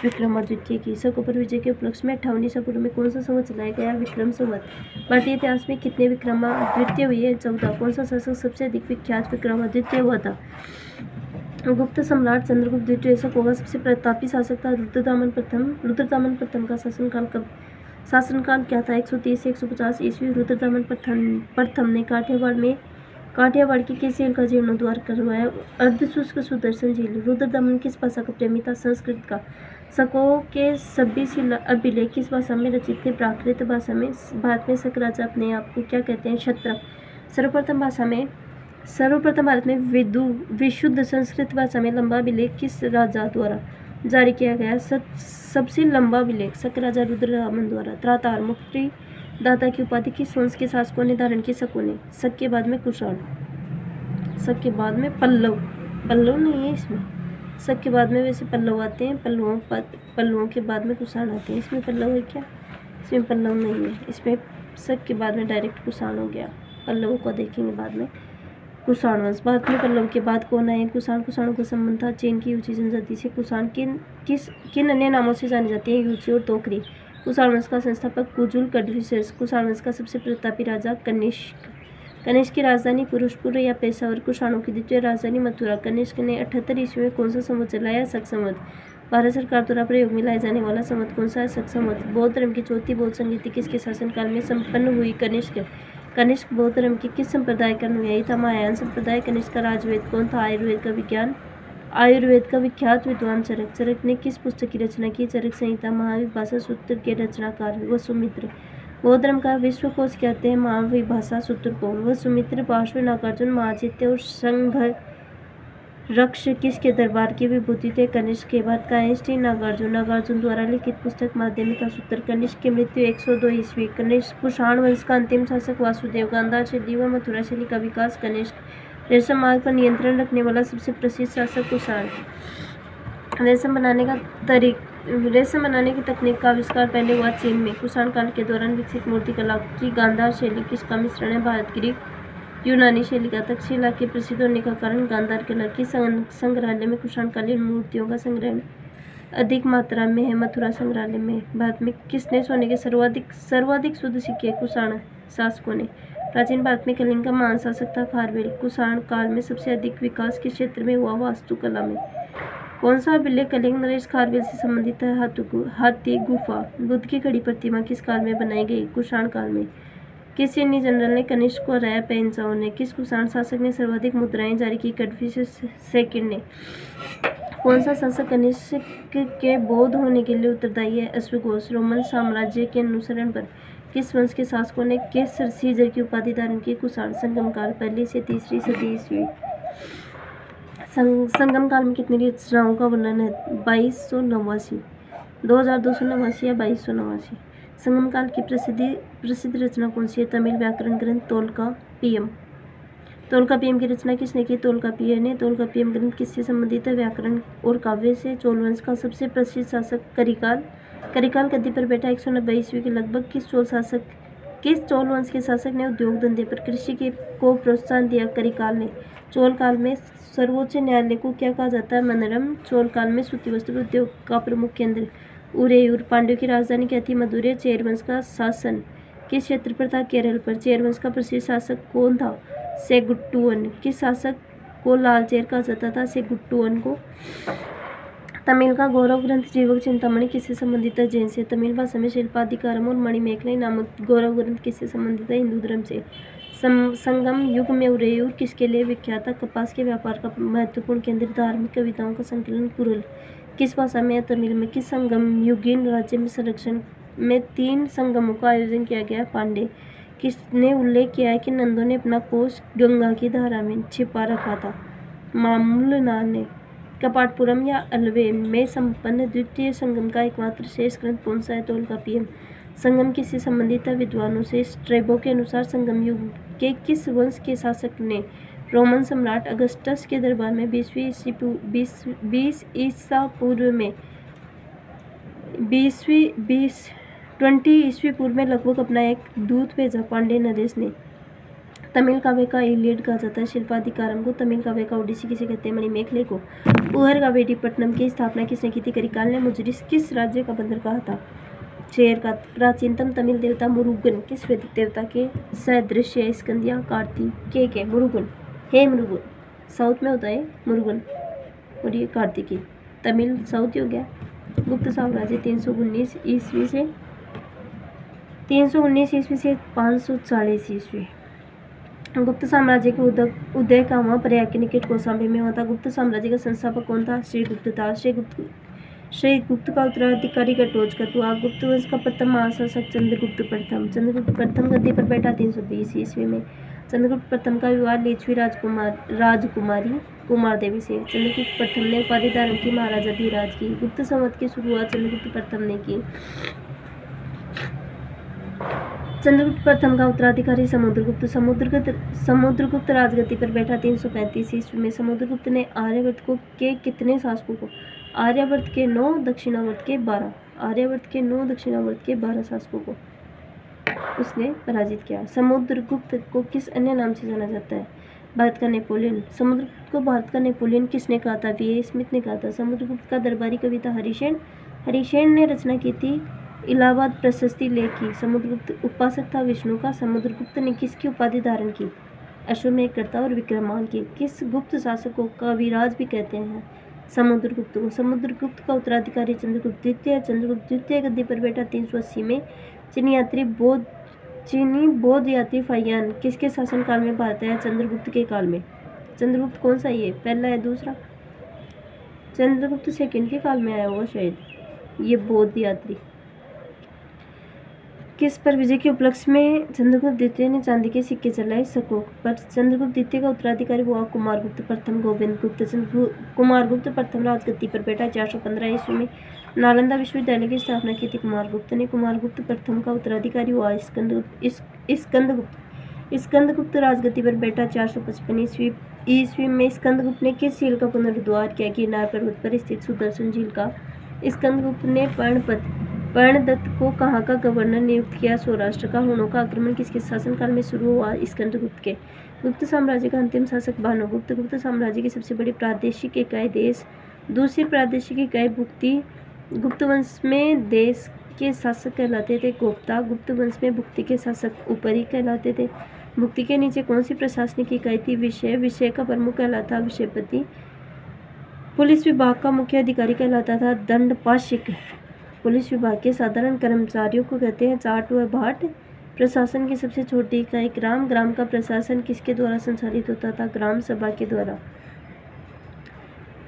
विक्रमादित्य की। शकों पर विजय के उपलक्ष्य में 58 ईसा पूर्व में कौन सा संवत चलाया गया? विक्रम संवत। भारतीय इतिहास में कितने विक्रमादित्य हुए हैं? 14। कौन सा शासक सबसे अधिक विख्यात विक्रमादित्य हुआ था? गुप्त सम्राट चंद्रगुप्त द्वितीय। शकों का सबसे प्रतापी शासक था रुद्रदामन प्रथम का शासनकाल क्या था? 130 से 150 ईस्वी। रुद्रदामन प्रथम ने काठियावाड़ की किस झील का जीर्णोद्धार करवाया? अर्धशुष्क सुदर्शन झील। रुद्रदामन किस भाषा का प्रेमी था? संस्कृत का। शकों के सभी अभिलेख किस भाषा में रचित थे? प्राकृत भाषा में। भारत में शक राजा अपने आप को क्या कहते हैं? क्षत्रप। सर्वप्रथम भारत में विशुद्ध संस्कृत भाषा में लंबा अभिलेख किस राजा द्वारा जारी किया गया? सबसे लंबा अभिलेख शक राजा रुद्रदामन द्वारा। त्रातार मुक्ति दाता की उपाधि किस वंश के शासकों ने धारण की? शकों ने। शक के बाद में कुषाण। शक के बाद में पल्लव नहीं है इसमें। शक के बाद में वैसे पल्लव आते हैं, पल्लवों के बाद में कुषाण आते हैं। इसमें पल्लव है क्या? इसमें पल्लव नहीं है। इसमें शक के बाद में डायरेक्ट कुषाण हो गया। पल्लवों को देखेंगे बाद में। कुषाण वंश। भारत में पल्लव के बाद कौन आए? कुषाणों का संबंध था चीन की यूची जनजाति से। कुषाण किन अन्य नामों से जानी जाती है? यूची और तोकरी। कुषाण वंश का संस्थापक कुजुल कड़फिसेस। कुषाण वंश का सबसे प्रतापी राजा कनिष्क की राजधानी पुरुषपुर या पेशावर। कुषाणों की द्वितीय राजधानी मथुरा। कनिष्क ने 78 ईस्वी में कौन सा संवत चलाया? शक संवत। भारत सरकार द्वारा प्रयोग में लाए जाने वाला संवत कौन सा है? शक संवत। बौद्ध धर्म की चौथी बौद्ध संगीति किसके शासनकाल में संपन्न हुई? कनिष्क बौद्ध धर्म के किस संप्रदाय का अनुयायी था? महायान संप्रदाय। कनिष्क का राजवेद कौन था? आयुर्वेद का विख्यात विद्वान चरक ने किस पुस्तक की रचना की? चरक संहिता। महाविभाषा सूत्र के रचनाकार वसुमित्र। बौद्ध धर्म का विश्वकोश कहते हैं महाविभाषा सूत्र को। वसुमित्र, पार्श्व, नागार्जुन, महाचित्य और संघर्ष किसके दरबार की विभूति थे? कनिष्क के। भारत का आइंस्टीन नागार्जुन द्वारा लिखित पुस्तक माध्यमिका सूत्र। कनिष्क की मृत्यु 102 ईस्वी। कुषाण वंश का अंतिम शासक वासुदेव। गांधार शैली व मथुरा शैली का विकास कनिष्क। रेशम मार्ग पर नियंत्रण रखने वाला सबसे प्रसिद्ध शासक कुषाण। रेशम बनाने की तकनीक का आविष्कार पहले हुआ चीन में। कुषाण काल के दौरान विकसित मूर्तिकला की गांधार शैली किसका मिश्रण है? भारत ग्रीक यूनानी शैली का। तक्षशिला के प्रसिद्ध होने का कारण गांधार कला की। संग्रहालय में कुषाणकालीन मूर्तियों का संग्रह अधिक मात्रा में है। मथुरा संग्रहालय में। भारत में किसने सोने के सर्वाधिक शुद्ध सिक्के? कुषाण शासकों ने। प्राचीन भारत में कलिंग का महान शासक था खारवेल। कुषाण काल में सबसे अधिक विकास किस क्षेत्र में हुआ? वास्तुकला में। कौन सा अभिलेख कलिंग नरेश खारवेल से संबंधित है? हाथी गुफा। बुद्ध की खड़ी प्रतिमा किस काल में बनाई गई? कुषाण काल में। किस चीनी जनरल ने कनिष्क को हराया? पेंचाओ ने। किस कुषाण शासक ने सर्वाधिक मुद्राएं जारी की? कड़फिसेस सेकंड ने। कौन सा शासक कनिष्क के बौद्ध होने के लिए उत्तरदायी है? अश्वघोष। रोमन साम्राज्य के अनुसरण पर किस वंश के शासकों ने केसर सीजर की उपाधि धारण की? कुषाण। संगम काल 1 से 3 सदी ईस्वी। संगम काल में कितनी रचनाओं का वर्णन है? 2289, 2289 या 2289। संगम काल की प्रसिद्ध रचना कौन सी है? तमिल व्याकरण ग्रंथ तोल्कापियम। तोल्कापियम की रचना किसने की? तोल्कापिय ने। तोल्कापियम ग्रंथ किससे संबंधित है? व्याकरण और काव्य से। चोल वंश का सबसे प्रसिद्ध शासक करिकाल गद्दी पर बैठा 190 ईस्वी के लगभग। किस चोल वंश के शासक ने उद्योग धंधे पर कृषि को प्रोत्साहन दिया? करिकाल ने। चोल काल में सर्वोच्च न्यायालय को क्या कहा जाता है? मनरम। चोल काल में सूती वस्त्र उद्योग का प्रमुख केंद्र उरेयूर पांड्यों की राजधानी क्या थी? मदुरै। चेर वंश का शासन किस क्षेत्र पर था? केरल पर। चेर वंश का प्रसिद्ध शासक कौन था? सेगुट्टुवन। किस शासक को लाल चेर कहा जाता था? सेगुट्टुवन को। तमिल का गौरव ग्रंथ जीवक चिंतामणि किससे संबंधित है? जैन से। तमिल भाषा में शिल्पाधिकारम और मणिमेखलाई नामक गौरव ग्रंथ किससे संबंधित है? हिंदू धर्म से। संगम युग में उरेयूर किसके लिए विख्यात था? कपास के व्यापार का महत्वपूर्ण केंद्र। धार्मिक कविताओं का संकलन कुरल किस भाषा में है? तमिल में। किस संगम युगीन राज्य में संरक्षण में 3 संगमों का आयोजन किया गया? पांडे। किसने उल्लेख किया है कि नंदों ने अपना कोष गंगा की धारा में छिपा रखा था? मामूलना ने। कपाटपुरम या अलवे में संपन्न द्वितीय संगम का एकमात्र शेष ग्रंथ कौन सा है? तोलकापियम। संगम किससे संबंधित है? विद्वानों से। स्ट्रैबो के अनुसार संगम युग के किस वंश के शासक ने रोमन सम्राट अगस्टस के दरबार में 20 ईसा पूर्व में 20 ईस्वी पूर्व में लगभग अपना एक दूत भेजा? पांडे नरेश ने। तमिल काव्य का इलियड कहा जाता है शिल्पाधिकारम को। तमिल काव्य का ओडिसी किसे कहते हैं? मणिमेखलाई को। पुहरकावेटीपट्टनम की स्थापना किसने की थी? करिकाल ने। मुजरिस किस राज्य का बंदर कहा था? चेर का। प्राचीनतम तमिल देवता मुरुगन किस वैदिक देवता के सदृश है? स्कंदिया कार्तिकेय के। मुरुगन। हे मुरुगन साउथ में होता है मुरुगन और ये कार्तिकेय तमिल साउथ हो गया। गुप्त साम्राज्य 319 ईस्वी से 540 ईस्वी। गुप्त साम्राज्य के उदय का वहाँ प्रयाग के निकट कौशाम्बी में हुआ था। गुप्त साम्राज्य का संस्थापक कौन था? श्रीगुप्त था। श्रीगुप्त का उत्तराधिकारी घटोत्कच हुआ। गुप्त वंश का प्रथम महाशासक चंद्रगुप्त प्रथम। चंद्रगुप्त प्रथम गद्दी पर बैठा 320 ईस्वी में। चंद्रगुप्त प्रथम का विवाह लिच्छवी राजकुमारी कुमार देवी से। चंद्रगुप्त प्रथम ने उपाधि धारण की महाराजा धीराज की। गुप्त संवत की शुरुआत चंद्रगुप्त प्रथम ने की। चंद्रगुप्त प्रथम का उत्तराधिकारी समुद्रगुप्त। समुद्रगुप्त राजगद्दी पर बैठा 335 ईस्वी में। समुद्रगुप्त ने आर्यावर्त के कितने शासकों को? आर्यावर्त के 9, दक्षिणावर्त के 12। आर्यावर्त के 9, दक्षिणावर्त के 12 शासकों को उसने पराजित किया। समुद्रगुप्त को किस अन्य नाम से जाना जाता है? भारत का नेपोलियन। समुद्रगुप्त को भारत का नेपोलियन किसने कहा था? वी.ए. स्मिथ ने कहा था। समुद्रगुप्त का दरबारी कवि था हरिसेन ने रचना की थी इलाहाबाद प्रशस्ति लेख की। समुद्रगुप्त उपासक था विष्णु का। समुद्रगुप्त ने किसकी उपाधि धारण की? अश्वमेधकर्ता और विक्रमांक की। किस गुप्त शासक को कविराज भी कहते हैं? समुद्रगुप्त को। समुद्रगुप्त का उत्तराधिकारी चंद्रगुप्त द्वितीय। चंद्रगुप्त द्वितीय गद्दी पर बैठा 380 में। चीनी बौद्ध यात्री फाहियान किसके शासनकाल में भारत आया? चंद्रगुप्त के काल में। चंद्रगुप्त कौन सा ये पहला है दूसरा? चंद्रगुप्त सेकंड के काल में आया होगा शायद ये बौद्ध यात्री। किस पर विजय के उपलक्ष्य में चंद्रगुप्त द्वितीय ने चांदी के सिक्के चलाए? शकों पर। चंद्रगुप्त द्वितीय का उत्तराधिकारी हुआ कुमारगुप्त प्रथम। गोविंद गुप्त। कुमारगुप्त प्रथम राजगद्दी पर बैठा 415 ईस्वी में। नालंदा विश्वविद्यालय की स्थापना की थी कुमारगुप्त ने। कुमारगुप्त प्रथम का उत्तराधिकारी हुआ स्कंदगुप्त राजगद्दी पर बैठा 455 ईस्वी में। स्कंदगुप्त ने किस झील का पुनरुद्धार किया? गिरनार पर्वत पर स्थित सुदर्शन झील का। स्कंदगुप्त ने पर्णदत्त को कहाँ का गवर्नर नियुक्त किया? सौराष्ट्र का। हुणों का आक्रमण किसके शासनकाल में शुरू हुआ? स्कंदगुप्त के। गुप्त साम्राज्य का अंतिम शासक भानुगुप्त। गुप्त साम्राज्य की सबसे बड़ी प्रादेशिक इकाई देश। दूसरी प्रादेशिक इकाई भुक्ति। गुप्त वंश में देश के शासक कहलाते थे गोप्ता। गुप्त वंश में भुक्ति के शासक उपरी कहलाते थे। भुक्ति के नीचे कौन सी प्रशासनिक इकाई थी? विषय। विषय का प्रमुख कहलाता विषयपति। पुलिस विभाग का मुख्य अधिकारी कहलाता था दंडपाशिक। पुलिस विभाग के साधारण कर्मचारियों को कहते हैं चाट व भाट। प्रशासन की सबसे छोटी इकाई ग्राम। ग्राम का प्रशासन किसके द्वारा संचालित होता था? ग्राम सभा के द्वारा।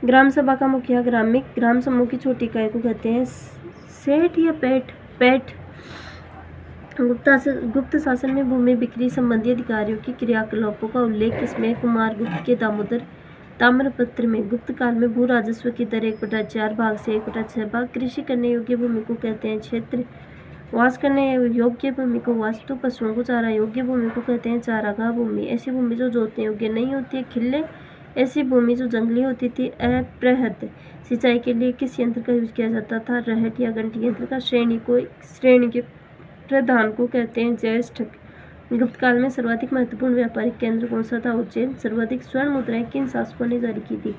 ग्राम सभा का मुखिया ग्रामिक। ग्राम समूह की छोटी इकाई को कहते हैं सेठ या पैठ। गुप्त शासन में भूमि बिक्री संबंधी अधिकारियों की क्रियाकलापों का उल्लेख किसमें? कुमारगुप्त के दामोदर ताम्रपत्र में। गुप्त काल में भू राजस्व की दर 1/4 भाग से 1/6 भाग। कृषि करने योग्य भूमि को कहते हैं क्षेत्र। वास करने योग्य भूमि को वास्तु। पशुओं को चारा योग्य भूमि को कहते हैं चारागाह भूमि। ऐसी भूमि जो जोतने योग्य नहीं होती है खिल्ले। ऐसी भूमि जो जंगली होती थी अपृहत। सिंचाई के लिए किस यंत्र का यूज किया जाता था? रहट या गंटी यंत्र का। श्रेणी के प्रधान को कहते हैं ज्येष्ठक। गुप्त काल में सर्वाधिक महत्वपूर्ण व्यापारिक केंद्र कौन सा था? उज्जैन। सर्वाधिक स्वर्ण मुद्राएं किन शासकों ने जारी की थी?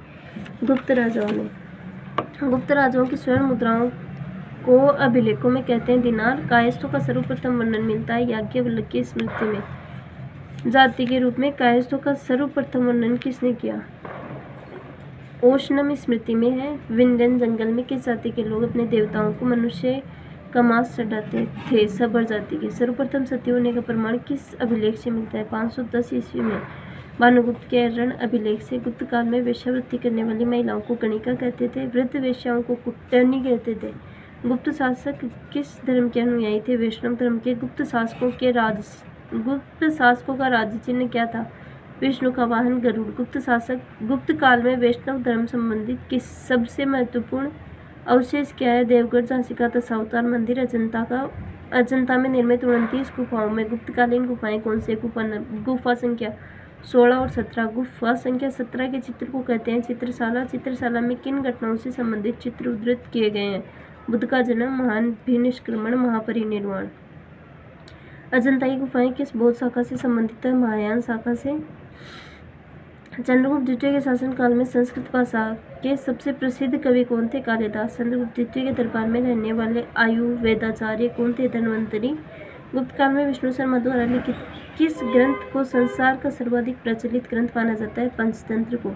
गुप्त राजाओं ने। गुप्त राजाओं की स्वर्ण मुद्राओं को अभिलेखों में कहते हैं दिनार। कायस्थों का सर्वप्रथम वर्णन मिलता है याज्ञवल्क्य की स्मृति में। जाति के रूप में कायस्थों का सर्वप्रथम वर्णन किसने किया? ओशनम स्मृति में है। विंध्यन जंगल में किस जाति के लोग अपने देवताओं को मनुष्य का मांस चढ़ाते थे? सबर जाति के। सर्वप्रथम सती होने का प्रमाण किस अभिलेख से मिलता है? 510 ईस्वी में भानुगुप्त के रण अभिलेख से। गुप्त काल में वेश्यावृत्ति करने वाली महिलाओं को गणिका कहते थे। वृद्ध वेश्याओं को कुटनी कहते थे। गुप्त शासक किस धर्म के अनुयायी थे? वैष्णव धर्म के। गुप्त शासकों का राज्य चिन्ह क्या था? विष्णु का वाहन गरुड़। गुप्त काल में वैष्णव धर्म संबंधित किस सबसे महत्वपूर्ण अवशेष क्या है? देवगढ़, झांसी का दशावतार मंदिर, अजंता में निर्मित 29 गुफाओं में गुप्तकालीन गुफाएं कौन सी? गुफा संख्या 16 और 17। गुफा संख्या 17 के चित्र को कहते हैं चित्रशाला। चित्रशाला में किन घटनाओं से संबंधित चित्र उद्धृत किए गए हैं? बुद्ध का जन्म, महान भिनिष्क्रमण, महापरिनिर्वाण। अजंता की गुफाएं किस बौद्ध शाखा से संबंधित है? महायान शाखा से। चंद्रगुप्त द्वितीय के शासनकाल में संस्कृत भाषा के सबसे प्रसिद्ध कवि कौन थे? कालिदास। चंद्रगुप्त द्वितीय के दरबार में रहने वाले आयुर्वेदाचार्य कौन थे? धन्वंतरी। गुप्त काल में विष्णु शर्मा द्वारा लिखित किस ग्रंथ को संसार का सर्वाधिक प्रचलित ग्रंथ माना जाता है? पंचतंत्र को।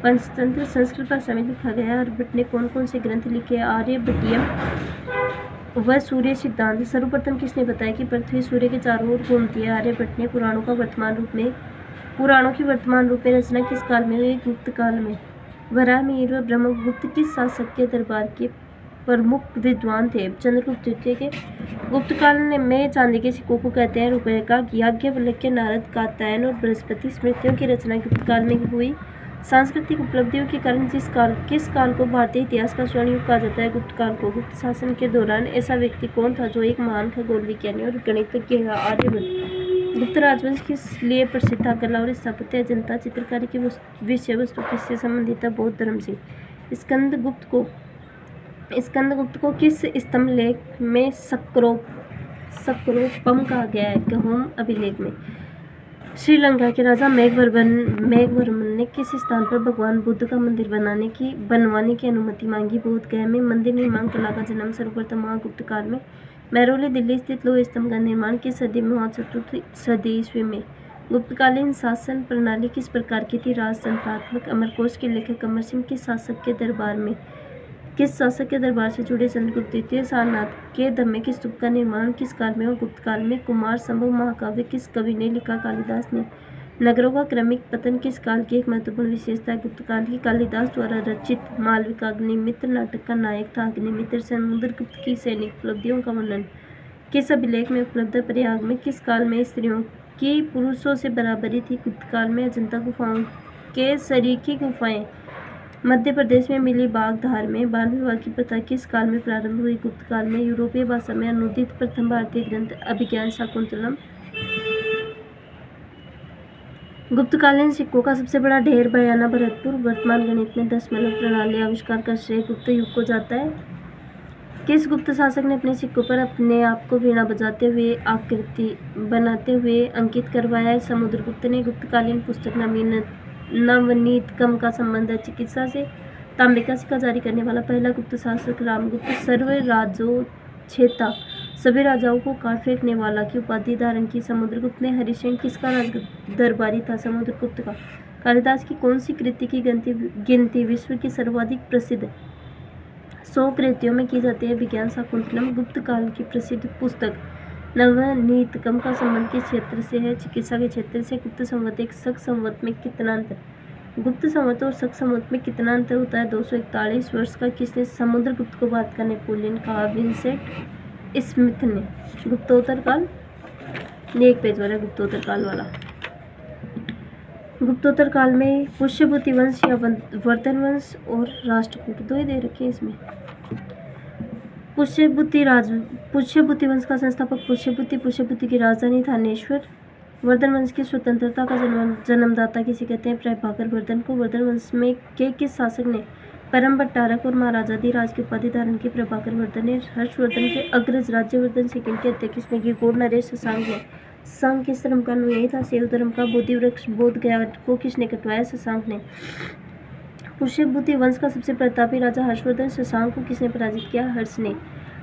पंचतंत्र संस्कृत भाषा में लिखा गया। आर्यभट्ट ने कौन कौन से ग्रंथ लिखे? आर्यभट्टियम व सूर्य सिद्धांत। सर्वप्रथम किसने बताया कि पृथ्वी सूर्य के चारों ओर घूमती है? आर्यभट्ट ने। पुराणों की वर्तमान रूप में रचना किस काल में हुई? गुप्त काल में। वराहमिहिर व ब्रह्मगुप्त किस शासक के दरबार के प्रमुख विद्वान थे? चंद्रगुप्त द्वितीय के। गुप्त काल में चांदी के सिक्कों को कहते हैं रुपये का। याज्ञवल्क्य, नारद, कात्यायन और बृहस्पति स्मृतियों की रचना गुप्त काल में हुई। सांस्कृतिक उपलब्धियों के कारण किस काल को भारतीय इतिहास का स्वर्ण युग कहा जाता है? गुप्त काल को। गुप्त शासन के दौरान ऐसा व्यक्ति कौन था जो एक महान खगोल विज्ञानी और गणितज्ञ था? आर्यभट्ट। गुप्त राजवंश किस लिए प्रसिद्ध था? कला और स्थापत्य। अजंता चित्रकारी की विषय वस्तु किससे संबंधित है? बौद्ध धर्म से। स्कंदगुप्त को किस स्तंभ लेख में सक्रोपम कहा गया है? गहुम अभिलेख में। श्रीलंका के राजा मेघवर्मन ने किस स्थान पर भगवान बुद्ध का मंदिर बनवाने की अनुमति मांगी? बोधगया में। मंदिर निर्माण कला का जन्म सर्वप्रथम महागुप्त काल में। महरौली दिल्ली स्थित लोह स्तंभ का निर्माण किस सदी में हुआ? 4वीं सदी ईस्वी में। गुप्तकालीन शासन प्रणाली किस प्रकार की थी? राजतंत्रात्मक। अमरकोश के लेखक अमर सिंह किस शासक के दरबार से जुड़े? चंद्रगुप्त द्वितीय। सारनाथ के धम्मे की स्तूप का निर्माण किस काल में हुआ? गुप्त काल में। कुमार संभव महाकाव्य किस कवि ने लिखा? कालिदास ने। नगरों का क्रमिक पतन किस काल की एक महत्वपूर्ण विशेषता है? गुप्त काल की। कालिदास द्वारा रचित मालविका अग्निमित्र नाटक का नायक था अग्निमित्र। समुद्रगुप्त की सैनिक उपलब्धियों का वर्णन किस अभिलेख में उपलब्ध है? प्रयाग में। किस काल में स्त्रियों की पुरुषों से बराबरी थी? गुप्त काल में। अजंता गुफाओं के सरीखी गुफाएं मध्य प्रदेश में मिली। बागधार में। बाल विवाह की प्रथा किस काल में प्रारंभ हुई? गुप्त काल में। यूरोपीय भाषा में अनुदित प्रथम भारतीय ग्रंथ अभिज्ञान शाकुंतलम। गुप्तकालीन सिक्कों का सबसे बड़ा ढेर बयाना भरतपुर। वर्तमान गणित में दशमलव प्रणाली आविष्कार का श्रेय गुप्त युग को जाता है। किस गुप्त शासक ने अपने सिक्कों पर अपने आप को वीणा बजाते हुए आकृति बनाते हुए अंकित करवाया? समुद्रगुप्त ने। गुप्तकालीन पुस्तक नवनीतकम का संबंध है चिकित्सा से। तांबे का सिक्का जारी करने वाला पहला गुप्त शासक रामगुप्त। सर्वराज्योच्छेता, सभी राजाओं को काट फेंकने वाला की उपाधि धारण की समुद्रगुप्त ने। हरिशेन किसका राज दरबारी था? समुद्रगुप्त का। कालिदास की कौन सी कृति की गिनती विश्व की सर्वाधिक प्रसिद्ध 100 कृतियों में की जाती है? विज्ञान शाकुंतलम। गुप्त काल की प्रसिद्ध पुस्तक नवनीतकम का संबंध किस क्षेत्र से है? चिकित्सा के क्षेत्र से। गुप्त संवत एक शक संवत में कितना अंतर? गुप्त संवत और शक संवत में कितना अंतर होता है? 241 वर्ष का। किसने समुद्रगुप्त को भारत का नेपोलियन कहा? विंसेंट स्मिथ ने। गुप्तोत्तर काल, एक पेज वाला गुप्तोत्तर काल वाला। गुप्तोत्तर काल में पुष्यभूति वंश या वर्धन वंश और राष्ट्रकूट दो ही दे रखे हैं इसमें। पुष्यभूति वंश का संस्थापक पुष्यभूति की राजधानी थानेश्वर। वर्धन वंश की स्वतंत्रता का जन्मदाता किसे कहते हैं? प्रभाकर वर्धन को। वर्धन वंश में किस शासक ने परम भट्टारक और महाराजाधिराज की उपाधि धारण की? प्रभाकर वर्धन ने। हर्षवर्धन के अग्रज राज्यवर्धन सेकंड के अध्यक्ष में गिरगोड़ नरेश शशांक ने। शशांक किस धर्म का अनुयायी था? शैव धर्म का। बोधि वृक्ष बोधगया को किसने कटवाया? शशांक ने। पुष्यभूति वंश का सबसे प्रतापी राजा हर्षवर्धन। शशांक को किसने पराजित किया? हर्ष ने।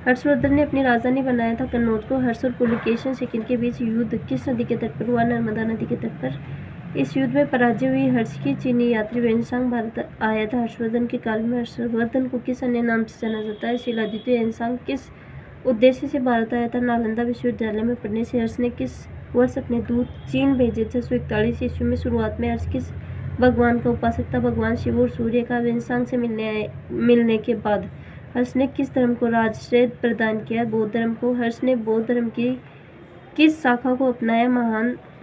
हर्षवर्धन ने अपनी राजधानी बनाया था कन्नौज को। हर्ष और पुलकेशन सेकंड के बीच युद्ध किस नदी के तट पर हुआ? नर्मदा नदी के तट पर। इस युद्ध में पराजय हुई हर्ष की चीनी यात्री वेनसांग भारत आया था। हर्षवर्धन के काल में हर्षवर्धन को किस अन्य नाम से जाना जाता है? शिलादित्य। वेनसांग किस उद्देश्य से भारत आया था? नालंदा विश्वविद्यालय में पढ़ने से। हर्ष ने किस वर्ष अपने दूत चीन भेजे? 641 ईस्वी में। शुरुआत में हर्ष किस भगवान का उपासक था? भगवान शिव और सूर्य का। वेनसांग से मिलने के बाद हर्ष ने किस धर्म को राजश्रेय प्रदान किया? बौद्ध धर्म को। हर्ष ने बौद्ध धर्म की किस शाखा को अपनाया?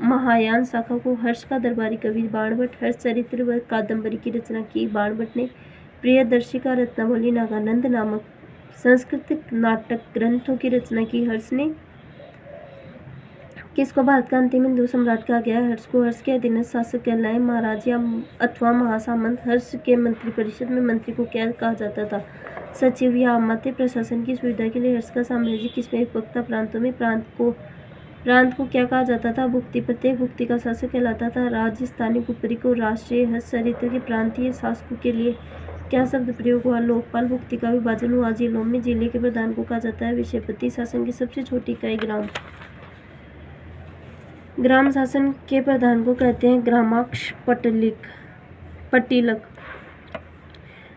महायान शाखा को। हर्ष का दरबारी कवि बाणभट्ट। हर्ष चरित्र व कादंबरी की रचना की बाणभट्ट ने। प्रियदर्शिका रत्नावली नागानंद नामक संस्कृत नाटक ग्रंथों की रचना की। हर्ष ने किसको भारत का अंतिम हिंदू सम्राट कहा गया? हर्ष को। हर्ष के अधीनस्थ शासक कहलाए महाराज या अथवा महासामंत। हर्ष के मंत्रिपरिषद में मंत्री को क्या कहा जाता था? सचिव या आमात्य। प्रशासन की सुविधा के लिए हर्ष का साम्राज्य किसमें विभक्त था? प्रांतों में। प्रांत को क्या कहा जाता था? भुक्ति। प्रत्येक भुक्ति का शासक कहलाता था राजस्थानी। भूपरि को राष्ट्रीय। हर्ष चरित्र के प्रांतीय शासकों के लिए क्या शब्द प्रयोग हुआ? लोकपाल। भुक्ति का विभाजन हुआ जिलों में। जिले के प्रधान को कहा जाता है विषयपति। शासन की सबसे छोटी इकाई ग्राम। ग्राम शासन के प्रधान को कहते हैं ग्रामाध्यक्ष। पट्टिलक।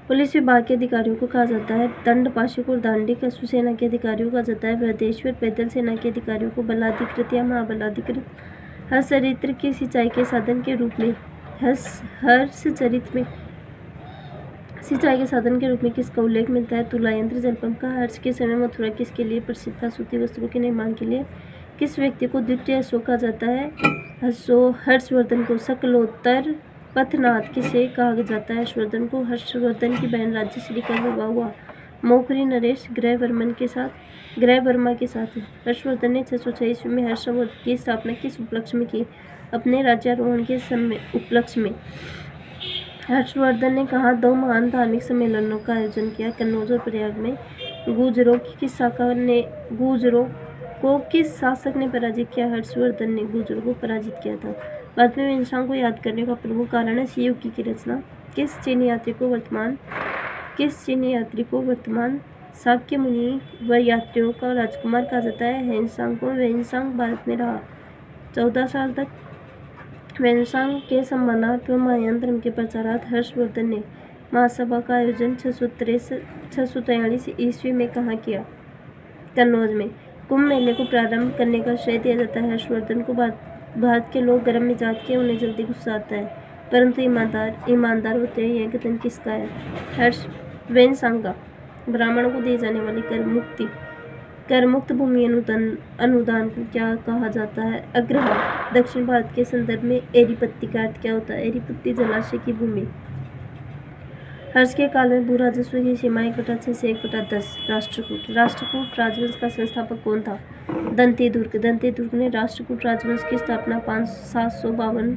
पुलिस विभाग के अधिकारियों को कहा जाता है दंडपाशक और दांडिक। अश्व सेना के अधिकारियों को कहा जाता है वृद्धेश्वर। पैदल सेना के अधिकारियों को बलाधिकृत या महाबलाधिकृत। हर्ष चरित्र की सिंचाई के साधन के रूप में हर्ष चरित्र में सिंचाई के साधन के रूप में किसका उल्लेख मिलता है? तुला यंत्र। जलपंप का। हर्ष के समय मथुरा किसके लिए प्रसिद्ध था? सूती वस्त्रों के निर्माण के लिए। किस व्यक्ति को द्वितीय अशोक कहा जाता है? हर्षवर्धन को। सकलोत्तर पथनाथ किसे कहा जाता है? हर्षवर्धन को। हर्षवर्धन की बहन राज्यश्री का विवाह हुआ? मौखरी नरेश ग्रहवर्मा के साथ। हर्षवर्धन ने 606 ईस्वी में हर्षवर्धन की स्थापना किस उपलक्ष्य में की? अपने राज्यारोहण के उपलक्ष्य में। हर्षवर्धन ने कहा 2 महान धार्मिक सम्मेलनों का आयोजन किया? कन्नौज और प्रयाग में। गुर्जरों को किस शासक ने पराजित किया? हर्षवर्धन ने गुर्जरों को पराजित किया था। भारत में वेनसांग को याद करने का प्रमुख कारण है शिवयुगी की रचना। किस चीनी यात्री को वर्तमान शाक्य मुनि व यात्रियों का राजकुमार कहा जाता है? वेनसांग को। वेनसांग भारत में रहा 14 साल तक। वेनसांग के सम्मानार्थ व महायान धर्म के प्रचारार्थ हर्षवर्धन ने महासभा का आयोजन 643 ईस्वी में कहाँ किया? कन्नौज में। कुंभ मेले को प्रारंभ करने का श्रेय दिया जाता है हर्षवर्धन को। भारत के लोग गर्म मिजाज के, उन्हें जल्दी गुस्सा आता है, परंतु ईमानदार होते हैं। यह कथन किसका है? वेनसांग का। ब्राह्मणों को दी जाने वाली कर मुक्त भूमि अनुदान को क्या कहा जाता है? अग्रहार। दक्षिण भारत के संदर्भ में एरीपत्ती का अर्थ क्या होता है? एरीपत्ती जलाशय की भूमि। हर्ष के काल में भू राजस्व की सीमा 1/6 से 1/10। राष्ट्रकूट राजवंश का संस्थापक कौन था? दंतेदुर्ग ने राष्ट्रकूट राजवंश की स्थापना 752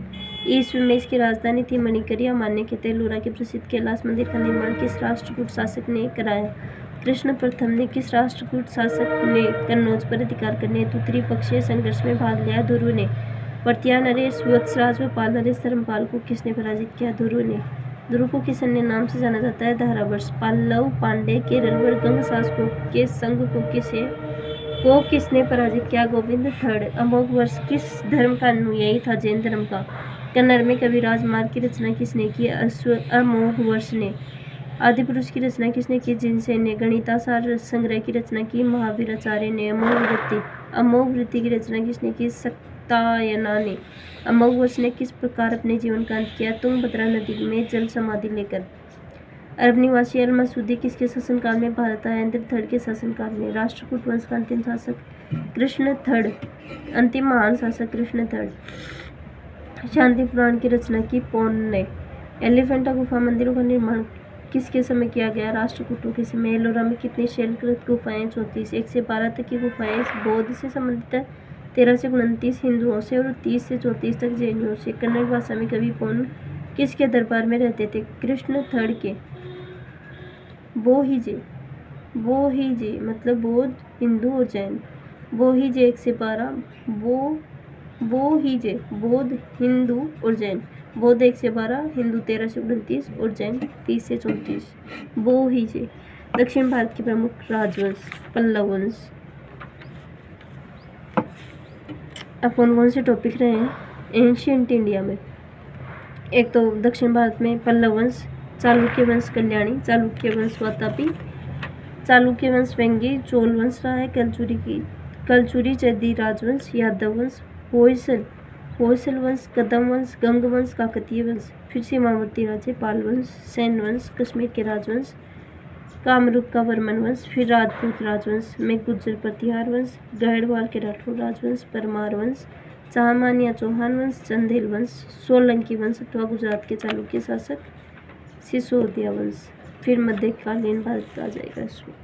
ईस्वी में। इसकी राजधानी थी मणिकरी या मान्यखेत। एलोरा के प्रसिद्ध कैलाश मंदिर का निर्माण किस राष्ट्रकूट शासक ने कराया? कृष्ण प्रथम ने। किस राष्ट्रकूट शासक ने कन्नौज पर अधिकार करने हेतु त्रिपक्षीय संघर्ष में भाग लिया? ध्रुव ने। पर्तिया नरेश, वत्सराज व पाल नरेश धर्मपाल को किसने पराजित किया? ध्रुव ने। ध्रुव को किस अन्य नाम से जाना जाता है? धारावर्ष। पल्लव, पांड्य, केरल व गंग शासकों के संघ को किसने पराजित किया? गोविंद III। अमोघ वर्ष किस धर्म का अनुयायी था? जैन धर्म का। कन्नड़ में कविराज मार्ग की रचना किसने की? अमोघ वर्ष ने। आदिपुरुष की रचना किसने की? जिनसेन ने। गणितासार संग्रह की रचना की? महावीराचार्य ने। अमोघ वृत्ति की रचना किसने की? सत्यायना ने। अमोघ वर्ष ने किस प्रकार अपने जीवन का अंत किया? तुंगभद्रा नदी में जल समाधि लेकर। अरब निवासी अल मसूदी किसके शासनकाल में भारत आया? इंद्र III के शासनकाल में। राष्ट्रकूट वंश का अंतिम शासक कृष्ण III। अंतिम महान शासक कृष्ण III। शांति पुराण की रचना की? पौन ने। एलिफेंटा गुफा मंदिरों का निर्माण किसके समय किया गया? राष्ट्रकूटों के समय। एलोरा में कितनी शैलकृत गुफाएं? 34। 1 से 12 तक की गुफाएं बौद्ध से संबंधित है, 13 से 29 हिंदुओं से और 30 से 34 तक जैनियों से। कन्नड़ भाषा में कवि पौन किसके दरबार में रहते थे? कृष्ण III के। बोहीजे मतलब बौद्ध, हिंदू और जैन। बोहीजे 1 से 12। बोहीजे बौद्ध, हिंदू और जैन। बौद्ध 1 से 12, हिंदू 13 से 29 और जैन 30 से 34। बोहीजे। दक्षिण भारत के प्रमुख राजवंश पल्लव वंश। अब कौन कौन से टॉपिक रहे हैं एंशियंट इंडिया में? एक तो दक्षिण भारत में पल्लव वंश, चालुक्य वंश कल्याणी, चालुक्य वंश वातापी, चालुक्य वंश वेंगी, चोल वंश रहा है, कलचुरी चैदी राजवंश, यादव वंश, होयसल वंश, कदम वंश, गंग वंश, काकतीय वंश। फिर सीमावर्ती राज्य पाल वंश, सैन वंश, कश्मीर के राजवंश, कामरूप का वर्मन वंश, फिर राजपूत राजवंश में गुर्जर प्रतिहार वंश, गढ़वाल के राठौर राजवंश, परमार वंश, चाहमानिया चौहान वंश, चंदेल वंश, सोलंकी वंश अथवा गुजरात के चालुक्य शासक सिसोदिया वंश। फिर मध्यकालीन भारत आ जाएगा इसमें।